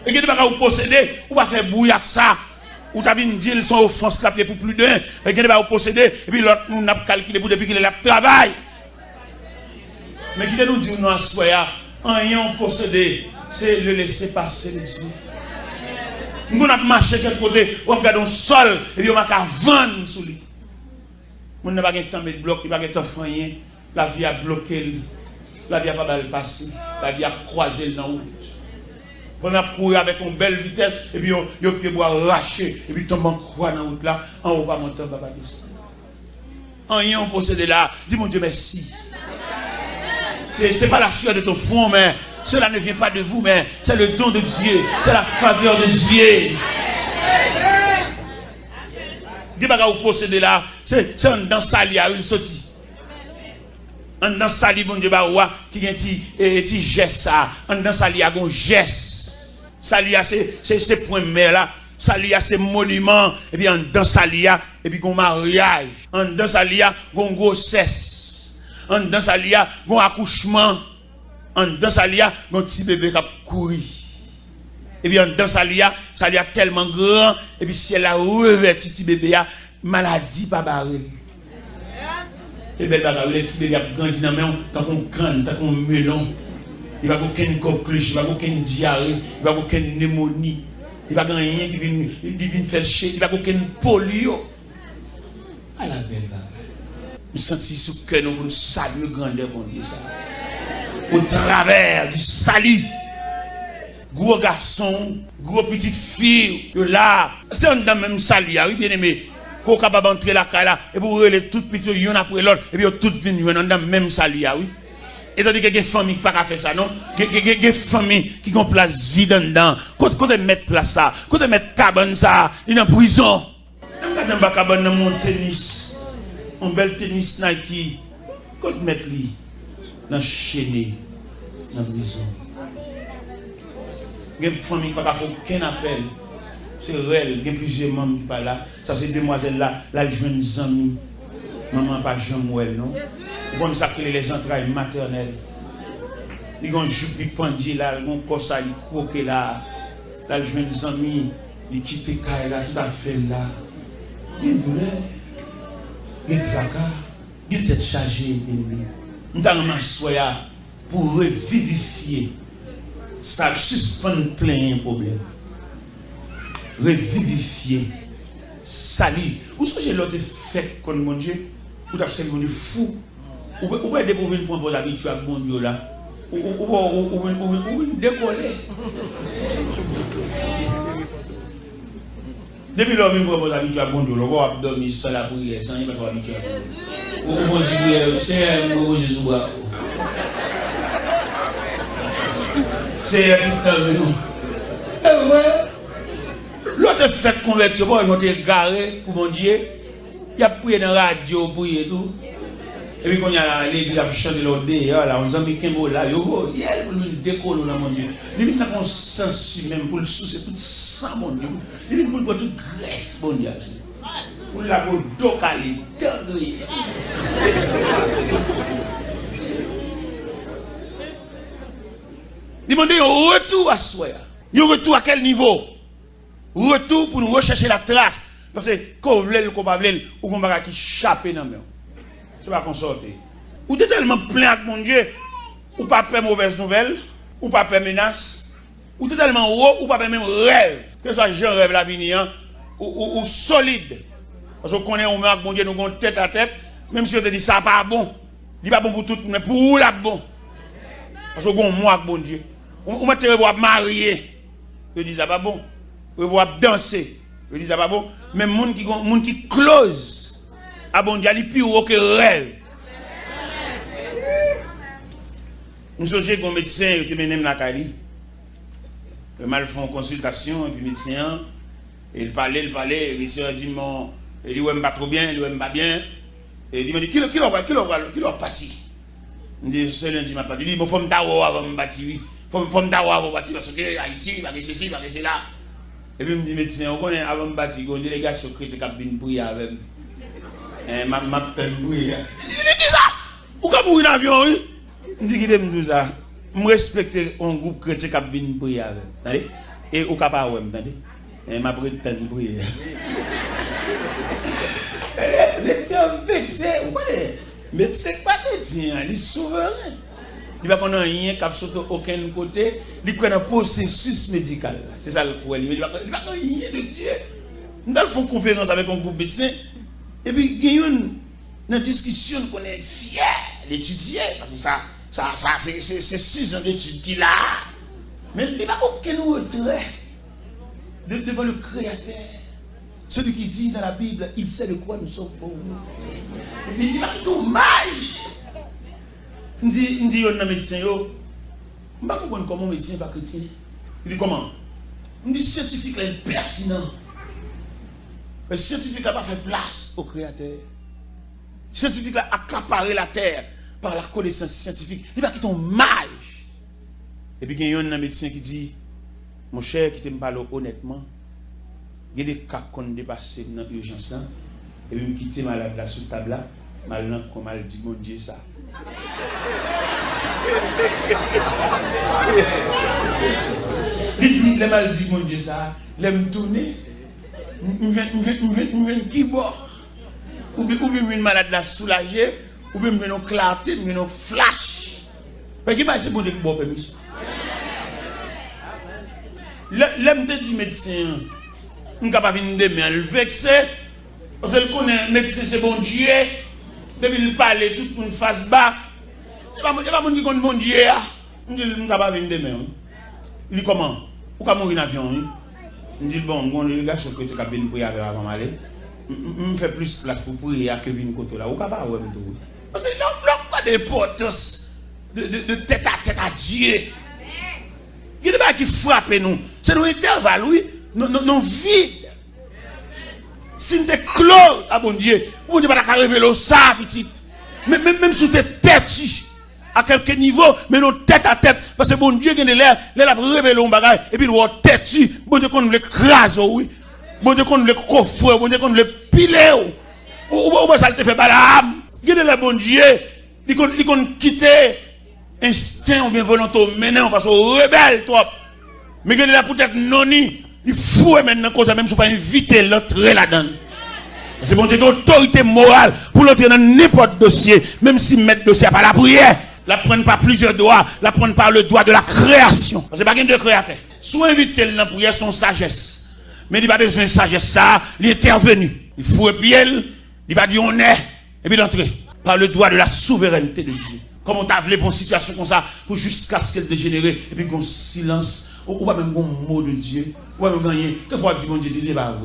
Et que tu vas vous posséder, ou va faire bouillir ça. Ou tu as vu dire son offense là pour plus d'un. Et que tu vas vous posséder, et puis l'autre nous n'a calculé pour depuis qu'il a travail. Mais qui nous dit non à soi, rien posséder, c'est le laisser passer de Dieu. Nous avons marché quelque côté, on regarde un sol, et puis on va vendre sous lui. On n'a pas de temps de bloc, il n'y a pas de temps de rien. La vie a bloqué, la vie a pas de passer, la vie a croisé dans la route. On a couru avec une belle vitesse, et puis on a pu arracher, et puis tombe en croix dans la route là, en haut pas monter, on va pas descendre. En rien on possède là, dis mon Dieu merci. C'est pas la sueur de ton front, mais cela ne vient pas de vous, mais c'est le don de Dieu, c'est la faveur de Dieu. Dis pas que vous possédez là, c'est un dans Salia, il sorti. Un dans Salia, bon Dieu, qui a un petit geste ça. Un dans Salia, un geste. Salia, c'est point mer là. Salia, c'est monument. Et puis un dans Salia, et puis un mariage. Un dans Salia, un grossesse. Un dans Salia, un accouchement. Un dans Salia, un petit bébé qui a couru. Et puis dans Salia tellement grand, et puis si elle a revêtu petit bébé, maladie pas barré. Et bien le petit bébé a grandi dans la main, tant qu'on crâne, tant qu'on melon. Il va aucune coqueluche, il va aucune diarrhée, il va aucune pneumonie, il va rien qui vient faire chier, il va aucune polio. À la belle bagaille. Nous sentons sous que nous saluons grandeur pour Dieu ça. Au travers du salut. Gros garçon, gros petite fille, là, c'est un dans même salia, oui, bien aimé. Qu'on est capable d'entrer la caille là, et pour les toutes petites, y'en après l'autre, et puis toutes viennent dans même salia, oui. Et tandis que il y a des familles qui ne peuvent pas faire ça, non? Il y a des familles qui ont place vide dedans. Quand on met place ça, quand on met cabane ça, il est en prison. On a cabane dans mon tennis, un bel tennis Nike, quand on met lui, dans chaîné, dans la prison. Il y a des familles qui ne peuvent pas faire aucun appel. C'est réel, il y a plusieurs membres qui sont là. Ça, c'est demoiselle là, la jeune amie. Maman pas Jean-Mouel, non? Bon, ça crée les entrailles maternelles. Il y a un jupe qui pendit là, il y a un corps qui croqué là. La jeune amie, il quitte là, tout à fait là. Il y a une douleur, il y a un tracas, il y a une tête chargée. Nous avons un pour revivifier. Ça suspend plein de problèmes. Revivifier. Salut. Vous savez l'autre fait comme mon Dieu? Vous avez fait mon Dieu fou. Vous pouvez découvrir pour vos habitudes avec mon Dieu là. Vous décoller. Depuis lors, vous pouvez vous habituer avec mon Dieu. Vous avez dormi sans la prière, sans rien, vous habituer avec mon Dieu. Vous pouvez dire, c'est un Jésus. C'est l'autre fait convertir, ils vont te garer pour mon Dieu. Il y a prié dans la radio, prié tout. Et puis, quand il y a l'église qui a chanté l'ordre, là, on a mis qu'un mot là, il y a une décolle là, mon Dieu. Il y a un sens même pour le souci, tout ça, mon Dieu. Il y a une toute graisse, mon Dieu. Pour la peau d'ocali, d'angri. Demandez un retour à soi. Un retour à quel niveau? Retour pour nous rechercher la trace. Parce que quand vous voulez, qu'on va ou qu'on va qui chaper dans le main. C'est pas qu'on sorte. Ou t'es tellement plein avec mon Dieu, ou pas peur mauvaise nouvelle, ou pas peur menace, ou t'es tellement haut, ou pas peur même rêve. Que ce soit jeune rêve l'avenir, ou solide. Parce qu'on connaît, on met avec mon Dieu, nous avons tête à tête, même si on te dit ça pas bon. Il n'est pas bon pour tout, mais pour où là bon? Parce qu'on a moi avec mon Dieu. On m'a revoir marier. Je dis ça pas bon. Revoir danser. Je dis ça pas bon. Mais monde qui close à bon Dieu, il est plus haut que rêve. Nous sommes un médecin qui m'a mené la Cali. Il m'a fait une consultation, et puis le médecin, il parlait, le médecin a dit, il dit, ouais, pas trop bien, il dit, pas bien. Et il m'a dit, qui l'a parti? Il dit, c'est lundi, m'a parti. Il dit, il faut me tavoir avant de me battre. Il faut me tavoir avant de me battre parce que Haïti, il va que ceci, il va que cela. Et puis il me dit, médecin, on connaît avant de me battre, il y a une délégation qui a bien bouillir avec moi. Ma bouillir. Il dit ça! Ou quand vous avez un avion, oui? Il dit qu'il aime tout ça. Je respecte un groupe chrétien qui a bien bouillir avec moi. Et au cas où, et ma prétendue bouillir. Médecin vexé, vous connaissez? Médecin pas médecin, il est souverain. Il va qu'on a rien qui a sauté aucun côté, il prend un processus médical. C'est ça le problème. Il va qu'on a rien de Dieu. Nous avons fait une conférence avec un groupe médecin, et puis il y a une discussion qu'on est fier d'étudier, parce que ça c'est 6 ans d'études qu'il a. Mais il n'y a pas aucun retrait devant le Créateur. Celui qui dit dans la Bible, il sait de quoi nous sommes pauvres. Il dit, c'est dommage. Il dit, on a un médecin, je ne sais pas comment un médecin va chrétien. Il dit, comment? Il dit, scientifique là est pertinent. Le scientifique n'a pas fait place au Créateur. Le scientifique a accaparé la terre par la connaissance scientifique. Il va quitter un mage. Et puis, il y a un médecin qui dit, mon cher, qui te parle honnêtement. Il y a des cas qu'on dépassé dans l'urgence, et puis me quitter malade là sous table là, mal comme mal dit mon Dieu ça. Il dit le mal dit mon Dieu ça, l'aime tourner, me vient qui boit, ou bien une malade là soulagé, ou bien une clarté, une flash. Parce que c'est bon Dieu qui boit permission. L'aime te dit médecin. On ne peut pas venir demain, le vexé. Parce qu'il connaît le médecin, c'est bon Dieu. Depuis il parle, tout le monde face bas. Il n'y a pas de monde qui connaît bon Dieu. On dit, on ne peut pas venir demain. Il dit, comment? Pourquoi mourir en avion? Il dit, bon, le gars, je suis venu prier avant d'aller. Je fais plus place pour prier que venir côté là. Ou pas, parce que l'homme pas d'importance de tête à Dieu. Il y a des gens qui frappent nous. C'est nos intervalles, oui. Non vide. Si nous sommes close à bon Dieu, bon Dieu va pas révéler ça, petite. Même si tu es tête, à quelque niveau, mais non tête à tête. Parce que bon Dieu qui est là, il a révélé un bagage, et puis il va tête, bon Dieu qu'on le crase, oui. Bon Dieu qu'on le coffre, bon Dieu qu'on le pile. Ou ça te fait balam. Il est là, bon Dieu, il qu'on quitte instinct ou bien volonté, maintenant, parce qu'on rebelle trop. Mais il est là pour être noni. Il faut maintenant qu'on même si pas inviter l'entrée là-dedans. C'est bon, c'est une autorité morale pour l'entrer dans n'importe dossier, même si mettre dossier par la prière. La prendre par plusieurs doigts, la prendre par le doigt de la création. Parce que pas de créateur. Soit inviter dans la prière son sagesse. Mais il n'a pas besoin de sagesse, ça, il est intervenu. Il faut bien, il va dire on est, et puis l'entrer par le doigt de la souveraineté de Dieu. Comme on t'a voulu pour une situation comme ça, pour jusqu'à ce qu'elle dégénère, et puis qu'on silence, ou pas même un mot de Dieu. Ouais, mais gagner. Quelquefois, dit mon Dieu,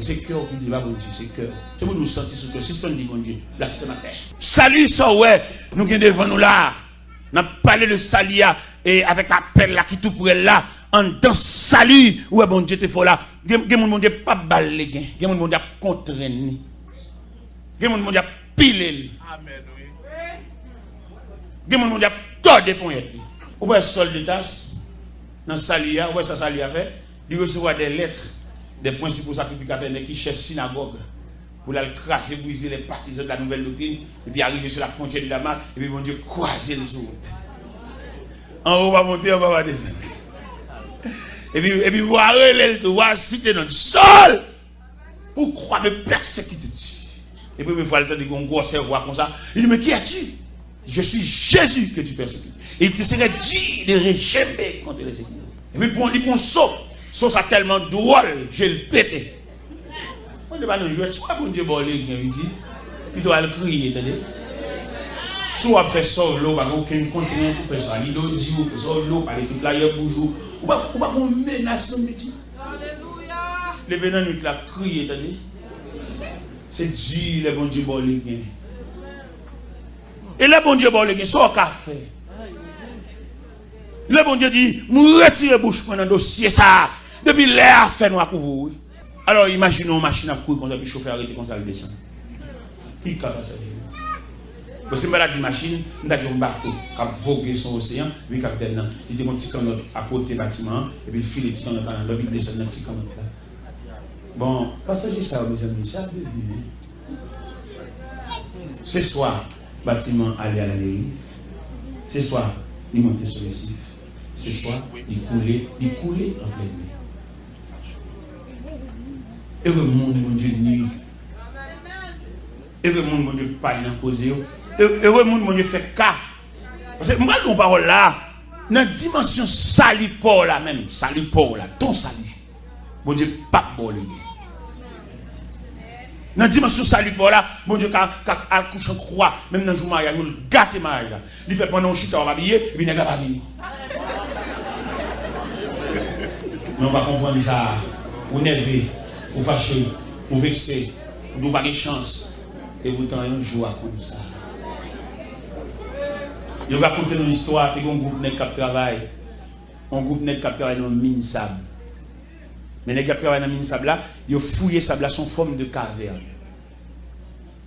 c'est cœur qui dit, mon Dieu, c'est cœur. C'est pour nous sentir ce cœur. C'est ce qu'on dit, mon Dieu. Là, c'est ma terre. Salut, ça, ouais. Nous sommes devant nous là. Nous avons parlé de salut et avec l'appel là qui tout pour elle là. En dans salut. Ouais, bon Dieu, t'es fort là. Mon Dieu, pas balle. Mon Dieu, contraigné. Mon Dieu, pile. Amen, oui. Des gens qui ont tordé pour être. Ou bien sol de tasse, dans Salia, ou bien ça Salia fait, il recevoir des lettres des principaux sacrificateurs qui chefs synagogue pour la crasser, briser les partisans de la nouvelle doctrine, et puis arriver sur la frontière de Damas, et puis mon Dieu croiser les autres. En haut, on va monter, on va descendre. Et puis voir voir citer notre sol pour croire de persécuter Dieu. Et puis il faut le temps de gros cerveau comme ça. Il dit, mais qui es-tu? Je suis Jésus que tu persécutes. Et il te serait dit de réchamer contre les sécurités. Et puis il prend saut. Saut ça tellement drôle, je le pété. On ne va pas nous jouer. Soit pour Dieu voler une visite, puis doit le crier, attendez. Soit après ça, l'eau, pas aucun contraint pour faire ça. Il dit, vous faites ça, l'eau, parler toute la guerre pour jouer. Ou pas qu'on menace le métier. Alléluia. Les venants nous la crié, attendez. C'est Dieu, le bon Dieu voler. Et le bon Dieu voler, c'est un café. Le bon Dieu dit, nous retirez bouche pour un dossier ça. Depuis l'air fait noir pour vous. Alors imaginons une machine à courir comme ça, puis chauffeur arrêté comme ça, le descend. Puis quand ça parce que malade d'une machine, nous avons un bateau qui a vogué son océan, puis capitaine, il était un petit canot à côté du bâtiment, et puis il file les petits canots dans l'eau, il descend dans le petit canot là. Bon, passager ça, mes amis, ça peut venir. Ce soir, le bâtiment allait à la dérive. Ce soir, il montait sur le récif. Ce soir, il coulait en pleine nuit. Heureux monde, mon Dieu, nuit. Heureux monde, mon Dieu, parle dans cause. Heureux monde, mon Dieu, fait cas. Parce que moi, mon parole là, dans la dimension salipore là même, salipore là, ton salut. Mon Dieu, pas bon. Dans la dimension salipore là, mon Dieu, quand accouche en croix, même dans le jour mariage, nous le gâtons mariage là. Il fait pendant un chita, on va habiller, et puis il n'a pas venir. Mais on va comprendre ça. Vous nervez, vous fâchez, vous vexez, vous n'avez pas de chance. Et vous t'en un jour comme ça. Je vais raconter une histoire, il y a un groupe qui travaille. Un groupe qui travaille dans une mine sable. Mais les gens qui travaillent dans la mine sable là, ils ont fouillé sable là, son forme de caverne.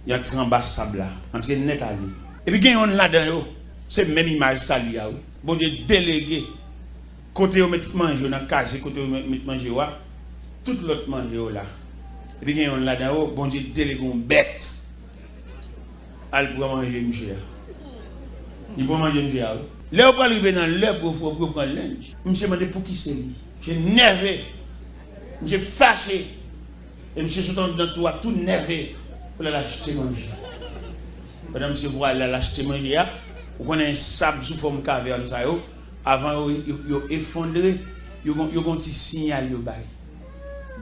Il y a un en bas sable là, entre net à lui. Et puis il y a un là-dedans, c'est la même image ça lui. Bon Dieu délégué. Côté où mettre manger dans la case, côté où mettre manger tout l'autre manger là. Et puis il y a un là-dedans, bon Dieu délégué une bête. Elle pour manger une chair. Il peut manger une chair. Là, on peut arriver dans l'heure pour prendre le linge. Je me suis demandé pour qui c'est lui. Je suis nerveux. Je suis fâché. Et je suis dans tout nerveux pour l'acheter manger. Pendant que je vois l'acheter manger, on connaît un sable sous forme de caverne. Avant, ils effondré, ils ont un petit signal. Ils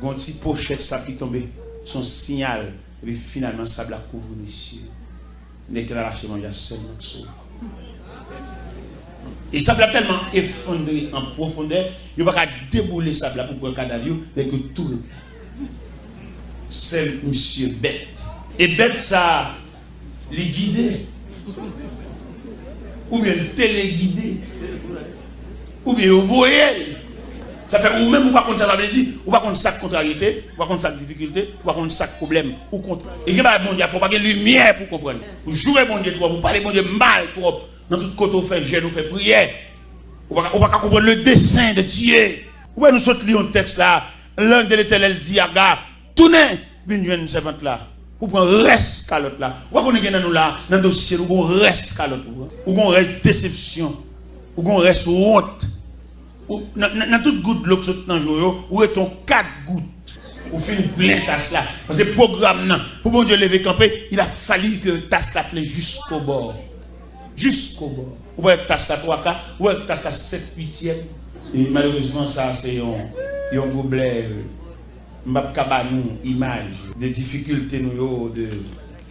ont un petit pochette sable qui tombe. Son signal. Et puis finalement, le sable a couvert les cieux. N'est que l'acheter manger seulement sauvé. Et ça a tellement effondré en profondeur, il ne va pas débouler ça pour prendre un cadavre, mais que tout le temps. C'est monsieur bête. Et bête ça, les guider. Ou bien le téléguider. Ou bien vous voyez. Ça fait ou même ou pas contre ça, ça veut dire, ou pas contre ça contrariété, ou pas contre ça difficulté, ou pas contre ça problème, ou contre. Et il n'y a pas bon Dieu, il faut pas qu'il y ait lumière pour comprendre. Vous jouez bon Dieu, vous parlez bon Dieu mal pour. Dans tout côté, on fait jeûne, on fait prière. On va comprendre le dessein de Dieu. Où nous sortons un texte là. L'un de l'Éternel dit à Gars, tournez, venez une servante là. Pour prendre reste calotte là. Où qu'on est dans nous là, dans le dossier, où on reste calotte. Où on reste déception. Où on reste honte. Dans toute goutte de l'eau qui saute dans le jour, où est ton 4 gouttes. Ou fait une pleine tasse là. Parce que le programme, pour bon Dieu lever camper, il a fallu que tasse la plaît jusqu'au bord. Jusqu'au bord. Ou bien tasse la 3K, ou bien tasse la 7/8e. Et malheureusement, ça, c'est un problème. M'abkabanou, image, de difficultés de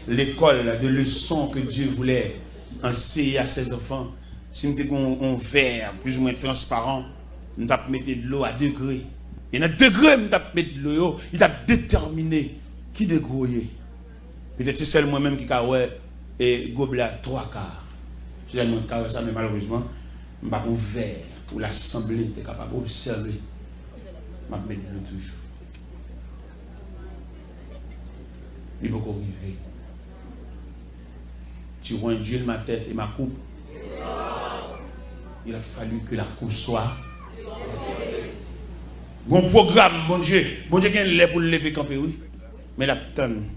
l'école, de leçons que Dieu voulait enseigner à ses enfants. Si nous avons un verre plus ou moins transparent, nous avons mis de l'eau à degré. Et dans degré, nous avons mis de l'eau, il a déterminé qui dégrouille. Peut-être c'est seulement moi-même qui a et gobelet 3/4. Je l'ai montré ça, mais malheureusement, je n'ai pas un verre pour l'assemblée est capable d'observer. Je vais mettre de l'eau toujours. Il faut arriver. Tu vois un Dieu de ma tête et ma coupe. il a fallu que la cour soit. Bon programme, bon Dieu qui est là pour le lever camper, oui. Mais la tonne.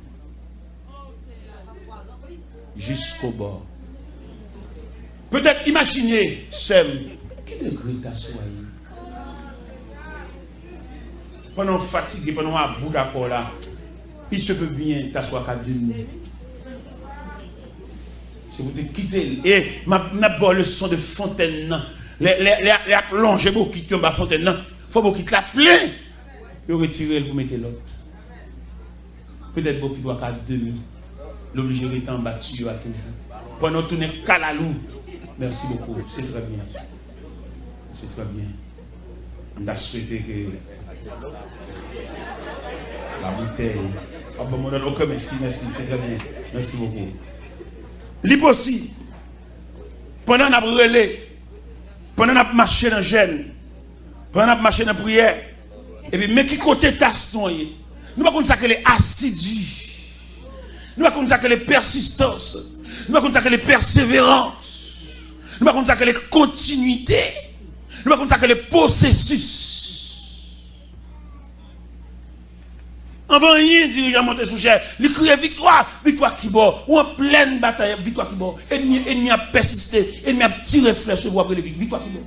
Jusqu'au bord. Peut-être imaginez, Sem, quel degré t'as soigné. Pendant fatigué, pendant un bout d'accord là, il se peut bien t'asseoir qu'à 10 minutes. Si vous te quittez, et ma bonne leçon de fontaine, les plongées pour quitter ma fontaine, il faut que quitter la plein, et retirer pour mettre l'autre. Peut-être beaucoup doit qu'à 2 minutes. L'obligé d'être en battu à toujours. Pendant tout n'est qu'à la loup. Merci beaucoup, c'est très bien. C'est très bien. On a souhaité que la bouteille. Ah bon, mon ok, merci, c'est très bien. Merci beaucoup. L'hypocie, pendant qu'on a brûlé, pendant qu'on a marché dans le jeûne, pendant qu'on a marché dans la prière, et puis, mais qui côté taston, nous ne pouvons pas dire que les assidus. Nous ne pouvons pas dire que les persistances. Nous ne pouvons pas dire que les persévérances. Nous ne pouvons pas dire que les continuités. Nous ne pouvons pas dire que les processus. Avant rien, dirigeant monté sous chair. Il crie victoire, victoire qui bord. Ou en pleine bataille, victoire qui bord. Ennemi a persisté, ennemi a tiré flèche sur après le victoire qui bord.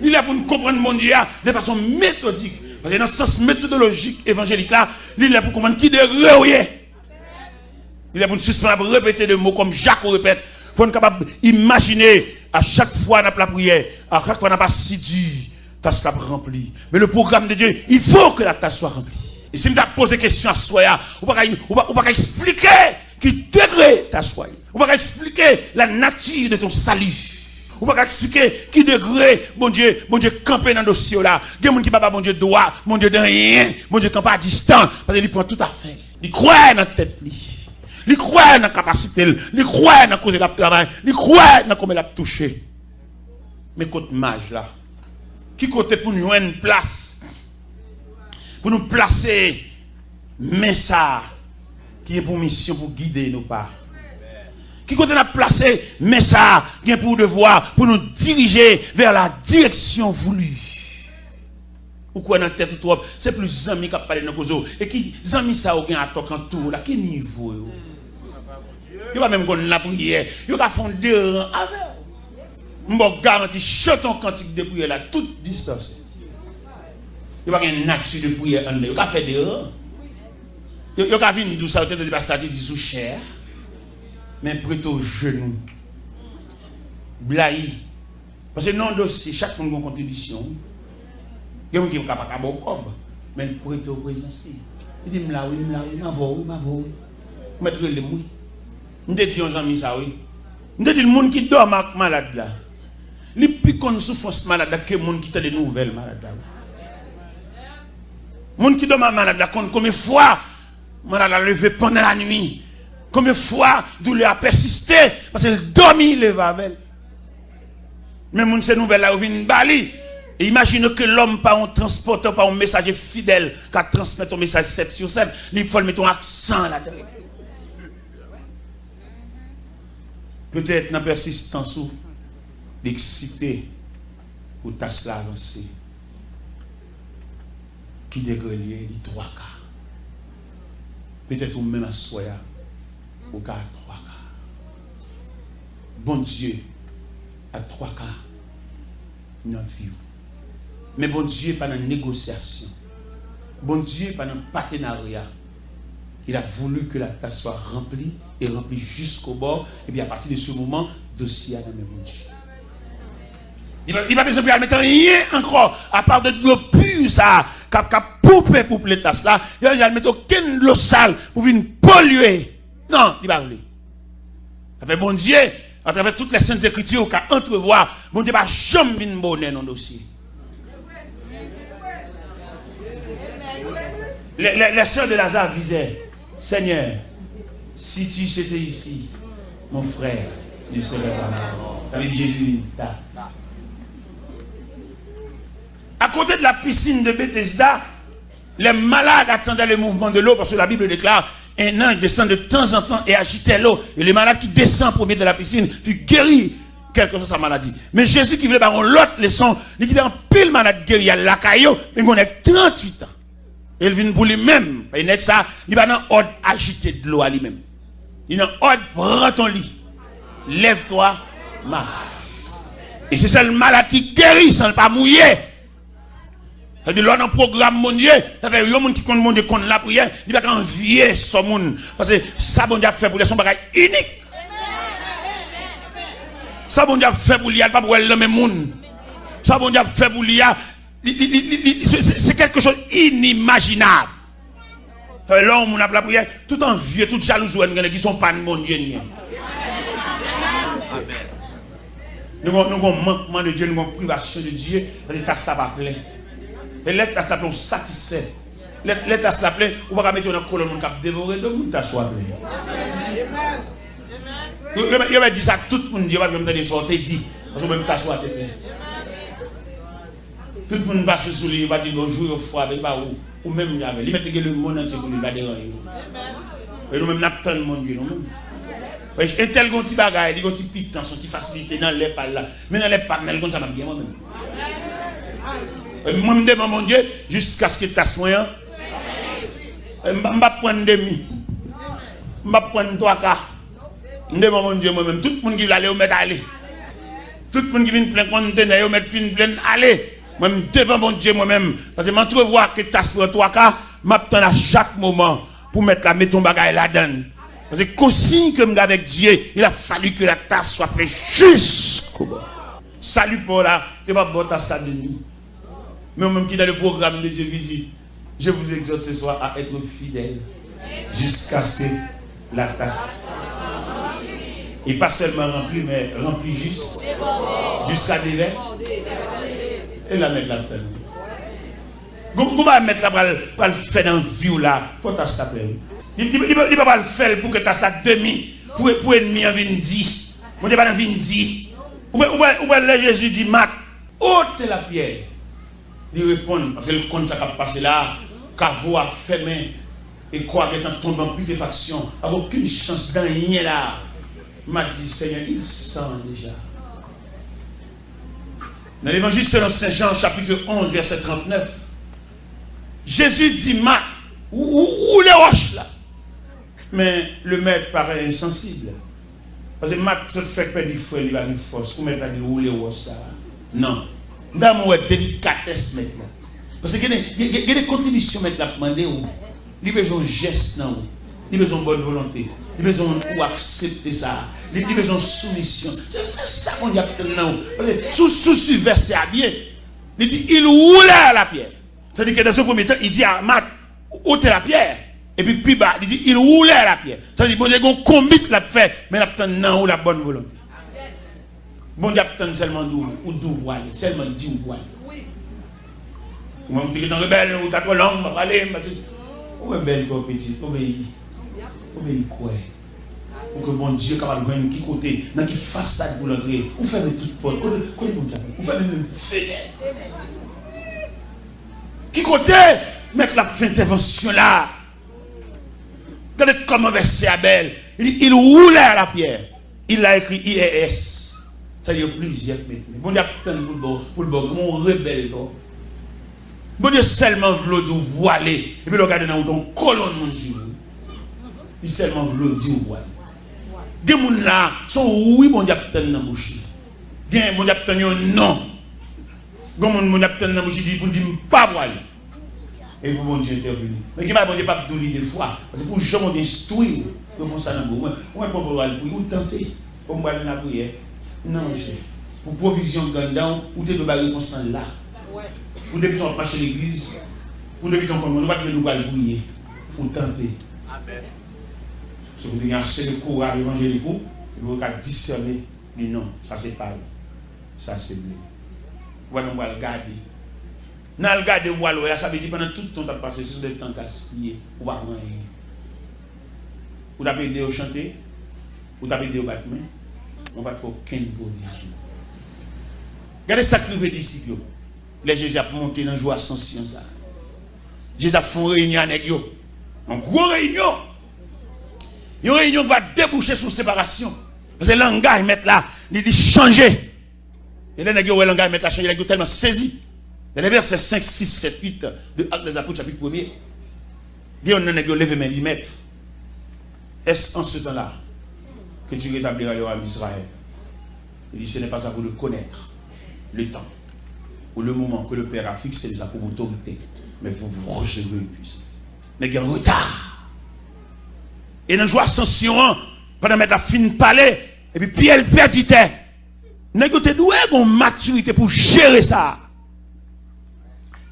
Il est pour nous comprendre mon Dieu de façon méthodique. Parce que dans le sens méthodologique évangélique là, il est pour comprendre qui de relier. Il est pour nous suspendre, répéter des mots comme Jacques répète. Il faut être capable d'imaginer à chaque fois dans la prière, à chaque fois dans la assidu, tasse la remplie. Mais le programme de Dieu, il faut que la tasse soit remplie. Et si je me pose des questions à soi, on ne va pas expliquer qui degré ta soie. On ne va pas expliquer la nature de ton salut. On ne va pas expliquer qui degré, mon Dieu, camper dans le dossier là. Il y a des gens qui ne pas mon Dieu droit, mon Dieu de rien, mon Dieu campe à distance, parce qu'il prend tout à fait. Il croit dans la tête. Il croit dans la capacité, il croit dans la cause de la travail, il croit dans comment il a touché. Mais côté mage là, qui côté pour nous une place, pour nous placer, mais ça, qui est pour mission pour guider nos pas. Qui côté nous placer, mais ça, qui est pour devoir, pour nous diriger vers la direction voulue. Ou quoi dans la tête ou c'est plus amis qui parlent dans cause et qui amis ça ou bien attaque en tout là, quel niveau yo? Il va même qu'on la prière, il va faire deux rangs avec. Je garantis chanton cantique de prière là toute distance. Il va une action de prière en il va faire des rangs. Il va venir d'où ça peut de passer dit sous chair. Mais prêt au genou. Blaï. Parce que non dossier, chaque monde a une contribution. Il y a des gens qui sont capables de faire mais prêt au présence. Il dit, m'la oui, m'avoue. Mettre le mouille. Je te dis, Jean-Mi, ça oui. Je te dis, le monde qui dort malade là. Les plus qu'on souffrance malade que le monde qui a des nouvelles malades là. Le monde qui dort malade là, combien de fois, malade a levé pendant la nuit. Combien de fois douleur a persisté parce qu'elle dormit le vavel. Même ces nouvelles là, vient bali. Et imagine que l'homme pas un transporteur, pas un messager fidèle qui transmet un message 7 sur 7, il faut mettre un accent là-dedans. Peut-être dans la persistance ou l'excité ou tasse l'avancée. Qui dégrelier les 3 cas. Peut-être ou même à soya. Au cas à 3 cas. Bon Dieu à 3 cas dans la vie. Mais bon Dieu pas dans la négociation. Bon Dieu pas dans le partenariat. Il a voulu que la tasse soit remplie et remplie jusqu'au bord. Et bien à partir de ce moment, dossier à la même Dieu. Il n'a pas besoin de mettre rien encore à part de l'eau pure ça. Qui poupé pour les tasses là. Il n'a mettre aucune eau sale pour venir polluer. Non, il va aller. Avec bon Dieu, à travers toutes les saintes écritures, qu'à entrevoir, bon Dieu va jamais venir bonner dans le dossier. Les sœurs de Lazare disaient, Seigneur, si tu étais ici, mon frère, tu serais pas mort. Avec Jésus, à côté de la piscine de Bethesda, les malades attendaient le mouvement de l'eau parce que la Bible déclare un ange descend de temps en temps et agitait l'eau. Et les malades qui descendent pour mettre de la piscine furent guéris. quelque chose sa maladie. Mais Jésus qui voulait avoir l'autre leçon, il dit en pile malade guéri à la caillou, mais on est 38 ans. Il vient pour lui-même. Il n'est que ça, il va dans ordre agité de l'eau à lui-même. Il est dans ordre, prends ton lit. Lève-toi, marche. Et c'est ça le malade qui guérit sans pas mouiller. C'est-à-dire, là, dans le programme, mon Dieu, ça fait, il y a des gens qui comptent mon Dieu, contre la prière, il va envier ce monde. Parce que ça, bon Dieu a fait pour lui, son bagage unique. Ça, bon Dieu a fait pour lui, il n'y a pas pour le même monde. Ça, bon Dieu a fait pour lui, c'est quelque chose inimaginable. Là, on a la prière, tout envieux, tout jaloux, qui sont pas de mon Dieu. Nous avons un manquement de Dieu, nous avons une privation de Dieu, l'état ça va plaire. Et l'état ça plaît, on satisfait. L'état ça plaît, on va mettre dans le colonne, on va dévorer, donc on t'assoit. Il va dire ça, tout le monde dit, il va me dire, sortez, dit, parce que même t'assoit, tout le monde passe sous lui, il va dire bonjour, au foie, il va où, ou même il y avait, il va le monde entier pour lui, il va déranger. Et nous-mêmes, nous attendons mon Dieu, nous-mêmes. Et tel qu'on petit bagaille, il y a un petit pitance qui facilite dans les pas là. Mais dans les pas, comme ça m'a bien moi-même. Moi, je me demande mon Dieu, jusqu'à ce que tu as soin. Je ne vais pas prendre demi. Je ne vais pas prendre 3 quarts. Je me demande mon Dieu moi-même. Tout le monde qui veut aller, au mettre aller. Tout le monde qui vient plein conteneur, au mettre fin plein aller. Moi, je me devant mon Dieu moi-même. Parce que je trouve voir que tu as soin 3 quarts, je m'attends à chaque moment pour mettre ton bagaille là-dedans. Parce que consigne que je avec Dieu, il a fallu que la tasse soit faite jusqu'au bout. Salut pour là, je ne vais pas boire ta salle de nuit. Mais même qui dans le programme de Dieu visite, je vous exhorte ce soir à être fidèle jusqu'à ce que la tasse. Et pas seulement remplie, mais remplie juste. Jusqu'à déverser. Et la mettre là-dedans. Comment mettre là pour le faire dans la vie là? Il faut t'acheter. Il ne va pas le faire pour que tu aies ça demi, pour ennemi en vindi. Mon Dieu, pas en vindi. Où est Jésus dit, Marc, ôte la pierre. Il répond, parce que le compte ça qui a passé là, Cavo a fermé, et quoi qu'il est tombé en putréfaction, il n'y a aucune chance d'un rien là. Il m'a dit, Seigneur, il sent déjà. Dans l'évangile selon Saint Jean, chapitre 11, verset 39, Jésus dit, Marc, où les roches là? Mais le maître paraît insensible. Parce que Marc se fait perdre du feu, il va une force. Pour mettre à dire où les roches ça? Non. Dans mon délicatesse maintenant. Parce qu'il y a des contributions maintenant à demander. Il y a besoin de gestes, il y a besoin de bonne volonté. Il y a besoin d'accepter ça. Il y a besoin de soumission. C'est ça qu'on dit maintenant. Sous verset à bien. Il dit, il roulait la pierre. C'est-à-dire que dans ce premier temps, il dit à Marc, ôtez la pierre. Et puis, plus bas, il dit, il roulait la pierre. C'est-à-dire que bon Dieu, on combit la fait, mais il y a la bonne volonté. Bon Dieu, il y a seulement d'où voile, seulement 10 voile. Ou même tu es en rebelle, ou tu as trop long, tu vas aller, ou est belle, toi, petit, obéis. Obéis quoi? Pour que bon Dieu, capable de venir qui côté, dans qui façade pour l'entrée, ou faire toute porte, ou faire même fenêtre. Qui côté, mettre la fin d'intervention là. Regardez comment verset Abel. Il roulait à la pierre. Il a écrit IES. Ça y est plusieurs maintenant. Bon Dieu, pour le bon, mon rebelle. Bon Dieu, seulement voulait de voiler. Et puis regardez dans ton colonne, mon Dieu. Il seulement voulait dire voiler. Des gens là sont oui, bon Dieu, dans la bouche. Bien, bon Dieu, non. Bon Dieu, dans la bouche, il dit, pour dire pas voiler. Et pour mon Dieu intervenir. Mais qui m'a bon Dieu pas de de foi. Parce que pour jamais d'instruire, comme ça dans le monde. On va pas pouvoir le prier, ou tenter. Pour moi, la prière. Non, monsieur. Pour provision gandant, ou te de réponse là. Ou depuis on marche à l'église, ou depuis on ne va pas nous prier. Ou tenter. Amen. Si vous avez assez de courage évangélique, vous pouvez discerner. Mais non, ça c'est pas. Ça c'est bleu. Voilà, on va le garder. Dans le garde de Wallo, ça veut dire pendant tout le temps que tu as passé sur des temps gaspillés, ou pas rien. Ou tu as aidé au chanter, ou tu as aidé au battement, on va te faire aucune provision. Regardez ça que les disciples. Les Jésus a monté dans la joie ascension. Jésus a fait une réunion avec eux. Une grosse réunion. Une réunion qui va déboucher sur séparation. Parce que le langage, mettre là, il changé. Et là, il y a un langage mettre la changer, il est tellement saisi. Dans les versets 5, 6, 7, 8 de Actes des Apôtres, chapitre 1er, il y a un levé main, dit maître, est-ce en ce temps-là que tu rétabliras le royaume d'Israël? Il dit, ce n'est pas à vous de connaître le temps ou le moment que le Père a fixé déjà pour autorité, mais vous recevrez une puissance. Mais il y a un retard. Et dans joie ascension, pendant mettre la fin parler, et puis Pierre perdit terre. N'est-ce que tu as une maturité pour gérer ça?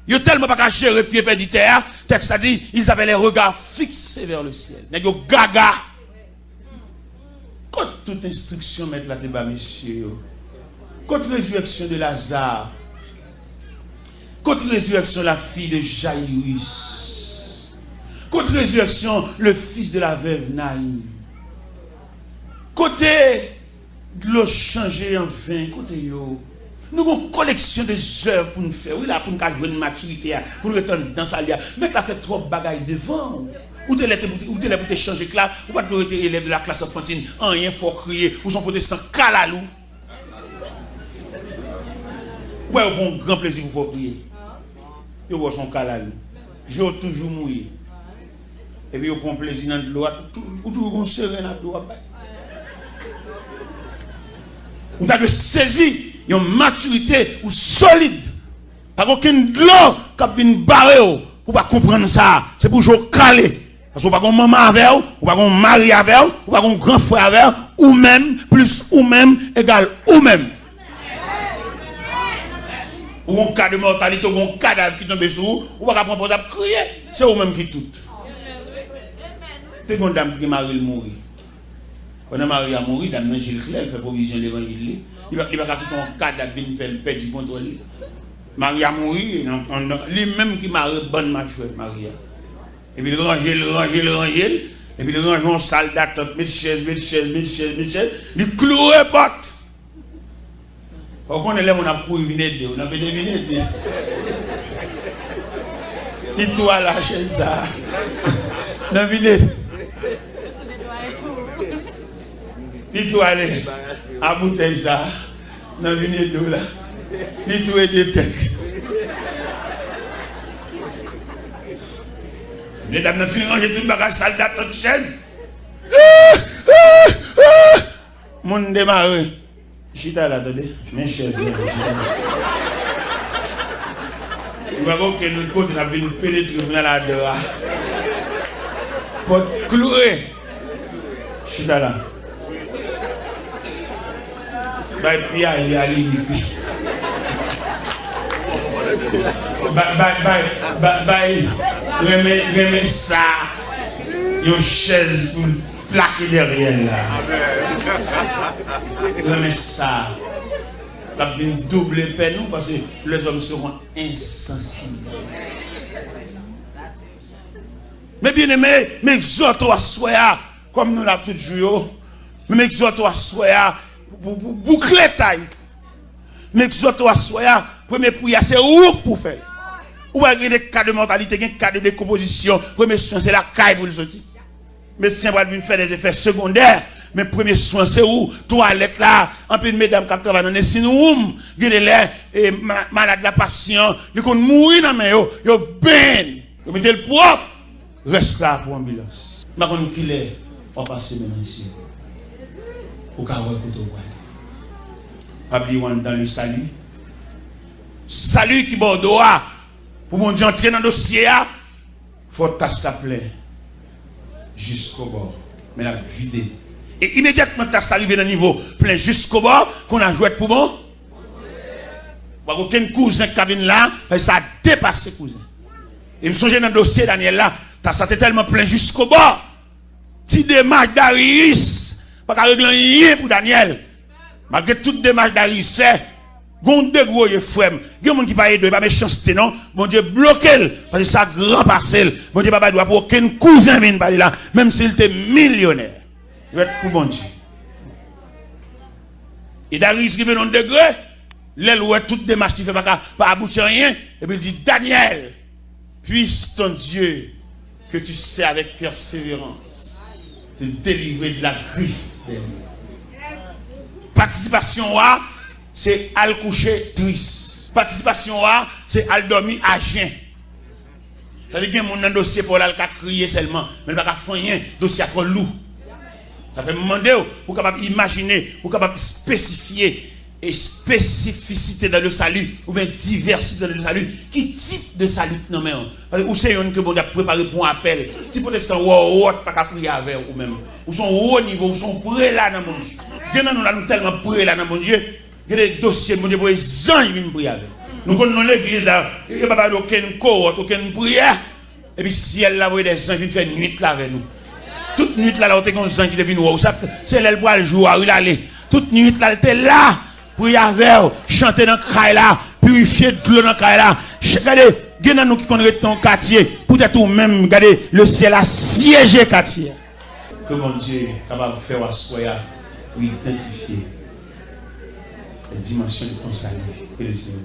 Ils ont tellement pas gérer Pierre perdit terre. Texte a dit, ils avaient les regards fixés vers le ciel. N'est-ce que gaga? Quand toute instruction met la débat, messieurs, contre résurrection de Lazare, contre résurrection la fille de Jaïrus, contre résurrection le fils de la veuve Naïm, côté de l'eau changée en vin, côté yo, nous avons une collection de œuvres pour nous faire, oui là pour nous jouer une maturité, pour nous retourner dans sa lia, mais tu as fait trop de bagailles devant. Ou tu es pour te changer classe, ou pas tu es élève de la classe enfantine, rien faut crier, ou son protestant calalou. Ouais, au bon grand plaisir vous faut prier. Yo voit son calalou. Jo toujours mouillé. Et puis au bon plaisir dans l'eau, ou toujours serein dans l'eau. Ou t'as de saisir une maturité ou solide. Pas aucune de l'eau qui a bien barré pour pas comprendre ça. C'est pour jouer calé. Parce qu'on pas un maman avec vous, ou pas un mari avec vous, ou pas un grand frère avec vous, ou même, plus ou même, égal ou même. Ou un cas de mortalité, ou un cadavre qui tombe sur vous, ou pas prendre pour crier, c'est vous-même qui tout. C'est une dame qui marie mourir. Quand Marie a mouru, dame Gilles Claire, elle fait provision de l'évangile. Il va quitter un cadavre qui fait le père du contrôle. Marie a mouru, lui-même qui marie bonne machouette, Marie. Et puis il range, et puis il range en salle d'attente, mettre chaise, il cloue et porte. Quand on est là, on a pour venir, on a fait des vignettes. Il toi la chaise ça. Dans vignettes. Il toi aller à bouteille ça. Dans vignettes là. Il toi des têtes. Les dames n'ont fini de ranger tout le bagage salle d'attente chaise. Mon démarre. Chita là, attendez. Mes chaises. Il va voir que nous côté n'a pas pénétrer dans la dehors. Pour clouer. Chita là. Bye Pia, il y a l'iniquité. Bye. Remets ça. Une chaise pour plaquer derrière là. Remets ça. La double peine parce que les hommes seront insensibles. Mais bien aimé, mais exhorte à soya, comme nous l'avons tout joué. Mais exhorte à soya pour boucler taille. Mais exhorte à soya, premier prière, c'est où pour faire. Ou avez des cas de mortalité, des cas de décomposition. Premier soin, c'est la caille pour le sortir. Médecin va venir faire des effets secondaires. Mais premier soin, c'est où? Toilette là, un peu de mesdames qui travaillent dans les sinoumes, l'air et malade la patient, ils vont mourir dans les mains, ils ben, ils mettez le propre, reste là pour l'ambulance. Je ne sais pas qui est, on va passer maintenant ici. Au cas où écoute au pas oublier dans le salut. Salut qui bordeaux, pour mon Dieu entrer dans le dossier, il faut tasser la plaie jusqu'au bord, mais la vider. Et immédiatement, tu as arrivé dans le niveau plein jusqu'au bord, qu'on a joué pour bon. Aucun cousin qui vient là, ça a dépassé cousin. Et me songe dans le dossier, Daniel là, tu as tellement plein jusqu'au bord. Si démarche d'Arius, pas qu'à régler rien pour Daniel. Malgré toute démarche d'Arius, c'est, gon de gros frère, il y a des gens qui ne sont pas méchanceté, non? Mon Dieu, bloquez, parce que ça grand parcelle. Mon Dieu, papa doit pour aucun cousin vienne parler là, même s'il était millionnaire. Il va être pour bon Dieu. Et Darius qui vient dans le degré, l'aile où toute démarche qui fait pas aboutir à rien, et puis il dit, Daniel, puisse ton Dieu, que tu sais avec persévérance, te délivrer de la griffe. Participation, c'est à coucher triste. Participation, c'est à dormir à jeun. Ça veut dire que mon dossier pour la crier seulement, mais il ne va pas faire rien, dossier trop lourd. Ça fait demander pour capable imaginer, pour capable spécifier et spécificité dans le salut, ou bien diversité dans le salut. Qui type de salut non mais ou c'est une que bon a préparé pour un appel. Si protestant ou pas qu'à prier avec ou même. Ou sont haut niveau, ou sont prêts là dans mon Dieu. Dieu nous tellement prêts là dans mon Dieu. Il y a des dossiers mon Dieu pour les gens qui viennent prier avec. Nous connaissons l'église là, il n'y a pas aucune cohorte, aucune prière. Et puis si elle a des gens qui viennent faire nuit là avec nous. Toute nuit là, on a des gens qui viennent voir. C'est elle pour le jour, il allait. Toute nuit là, elle était là. Pour y avoir, chanter dans le craï là, purifier de l'eau dans le craï là. Regardez, il y a nous qui connaissent ton quartier. Peut-être ou même, regardez, le ciel a siégé quartier. Que mon Dieu est capable de faire assoya pour identifier les dimensions de ton salut. Et le Seigneur.